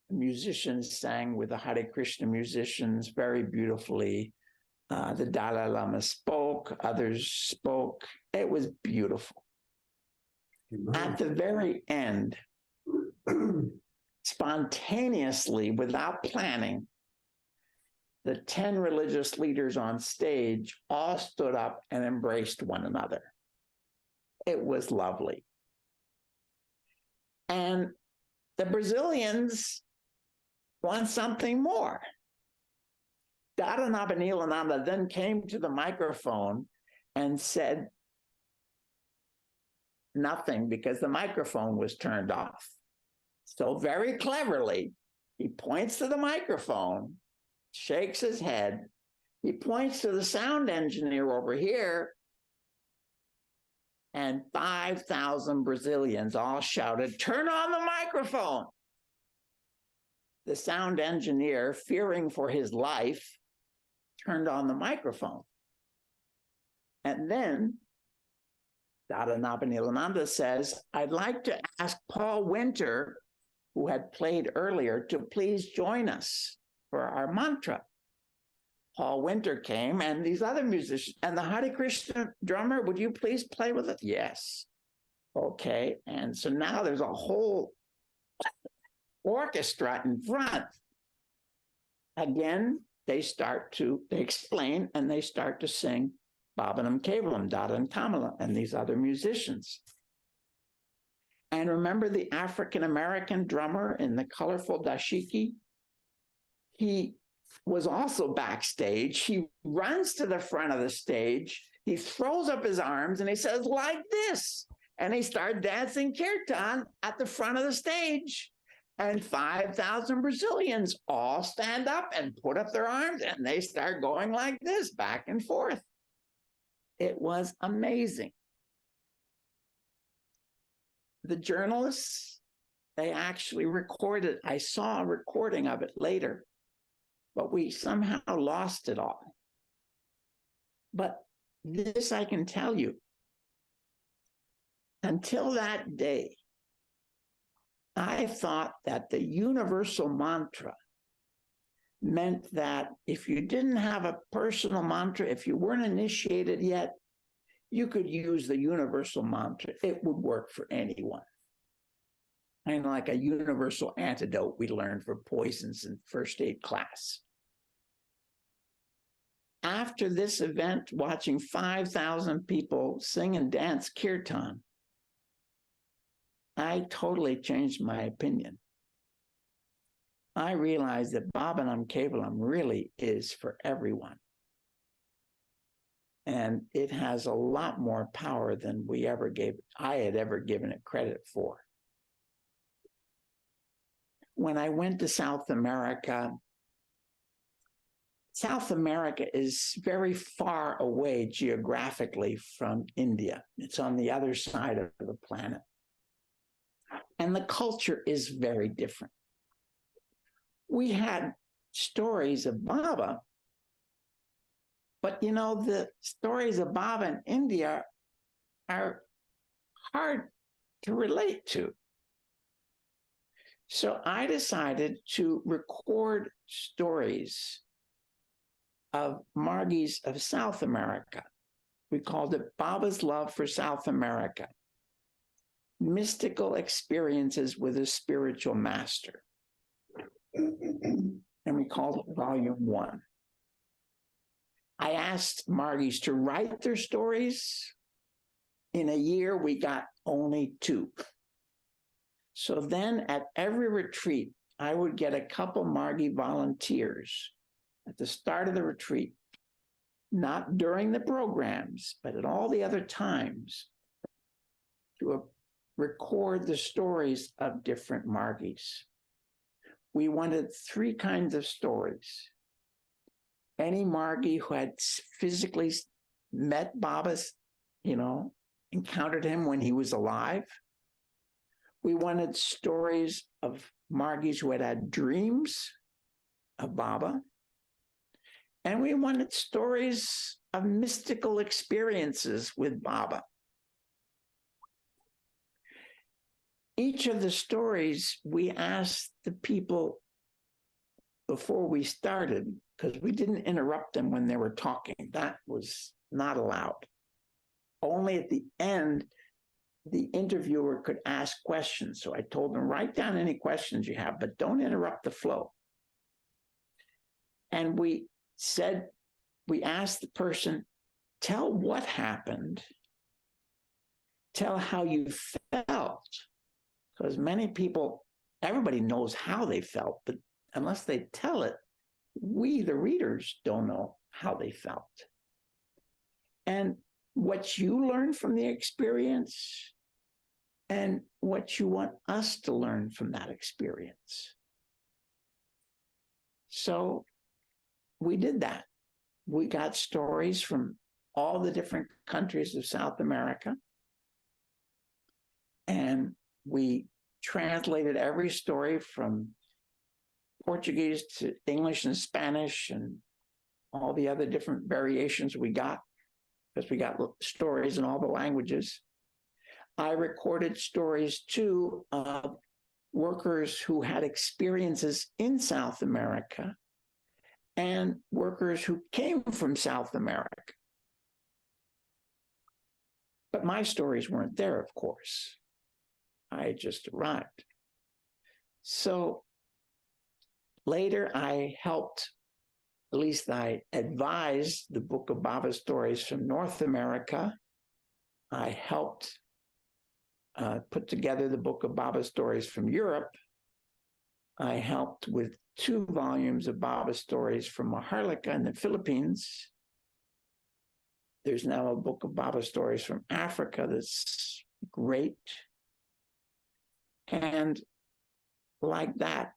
Musicians sang with the Hare Krishna musicians very beautifully. The Dalai Lama spoke, others spoke. It was beautiful. At the very end, spontaneously, without planning, the 10 religious leaders on stage all stood up and embraced one another. It was lovely. And the Brazilians want something more. Dada Nabanilananda then came to the microphone and said nothing because the microphone was turned off. So very cleverly, he points to the microphone, shakes his head, he points to the sound engineer over here, and 5,000 Brazilians all shouted, "Turn on the microphone." The sound engineer, fearing for his life, turned on the microphone. And then Dada Nabanilananda says, "I'd like to ask Paul Winter, who had played earlier, to please join us for our mantra." Paul Winter came, and these other musicians, and the Hare Krishna drummer, "Would you please play with us?" "Yes." Okay, and so now there's a whole orchestra in front. Again, they explain, and they start to sing Bhavanam Kevalam, Dada and Kamala, and these other musicians. And remember the African-American drummer in the colorful dashiki? He was also backstage. He runs to the front of the stage. He throws up his arms and he says, "Like this." And he started dancing kirtan at the front of the stage. And 5,000 Brazilians all stand up and put up their arms and they start going like this, back and forth. It was amazing. The journalists, they actually recorded. I saw a recording of it later, but we somehow lost it all. But this I can tell you, until that day, I thought that the universal mantra meant that if you didn't have a personal mantra, if you weren't initiated yet, you could use the universal mantra. It would work for anyone. And like a universal antidote we learned for poisons in first aid class. After this event, watching 5,000 people sing and dance kirtan, I totally changed my opinion. I realized that Bhavanam Kevalam really is for everyone. And it has a lot more power than I had ever given it credit for. When I went to South America is very far away geographically from India. It's on the other side of the planet. And the culture is very different. We had stories of Baba, but the stories of Baba in India are hard to relate to. So I decided to record stories of Margiis of South America. We called it Baba's Love for South America. Mystical experiences with a spiritual master. And we called it Volume 1. I asked Margiis to write their stories. In a year, we got only 2. So then at every retreat, I would get a couple Margii volunteers at the start of the retreat, not during the programs, but at all the other times, to record the stories of different Margiis. We wanted 3 kinds of stories. Any Margii who had physically met Baba's, encountered him when he was alive. We wanted stories of Margiis who had had dreams of Baba. And we wanted stories of mystical experiences with Baba. Each of the stories, we asked the people before we started, because we didn't interrupt them when they were talking. That was not allowed. Only at the end, the interviewer could ask questions. So I told them, write down any questions you have, but don't interrupt the flow. And we asked the person, tell what happened, tell how you felt. Because many people, everybody knows how they felt, but unless they tell it, we, the readers, don't know how they felt. And what you learn from the experience and what you want us to learn from that experience. So we did that. We got stories from all the different countries of South America, and we translated every story from Portuguese to English and Spanish and all the other different variations we got, because we got stories in all the languages. I recorded stories too of workers who had experiences in South America and workers who came from South America. But my stories weren't there, of course. I had just arrived. So later I advised the Book of Baba Stories from North America. I helped put together the Book of Baba Stories from Europe. I helped with 2 volumes of Baba Stories from Maharlika in the Philippines. There's now a Book of Baba Stories from Africa that's great. And like that,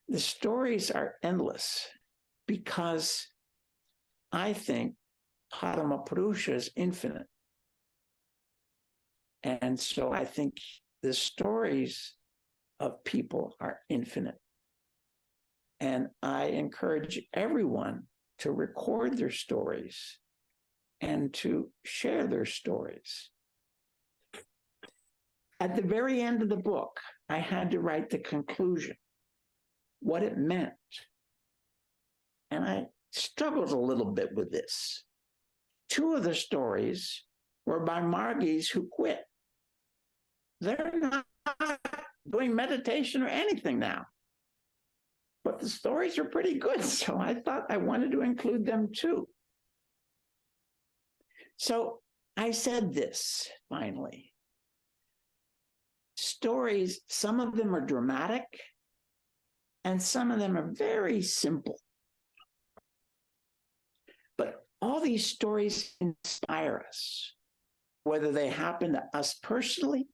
the stories are endless because I think Padma-Purusha is infinite. And so I think the stories of people are infinite. And I encourage everyone to record their stories and to share their stories. At the very end of the book, I had to write the conclusion, what it meant. And I struggled a little bit with this. 2 of the stories were by Margiis who quit. They're not doing meditation or anything now. But the stories are pretty good, so I thought I wanted to include them too. So I said this finally. Stories, some of them are dramatic, and some of them are very simple. But all these stories inspire us, whether they happen to us personally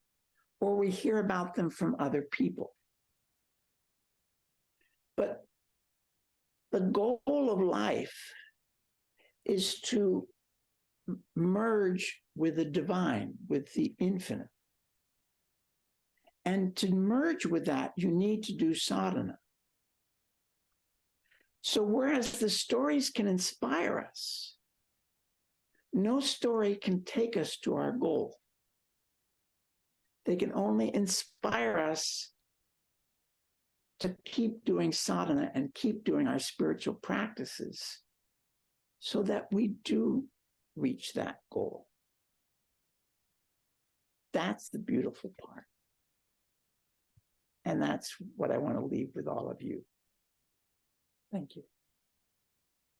or we hear about them from other people. But the goal of life is to merge with the divine, with the infinite. And to merge with that, you need to do sadhana. So whereas the stories can inspire us, no story can take us to our goal. They can only inspire us to keep doing sadhana and keep doing our spiritual practices so that we do reach that goal. That's the beautiful part. And that's what I want to leave with all of you. Thank you.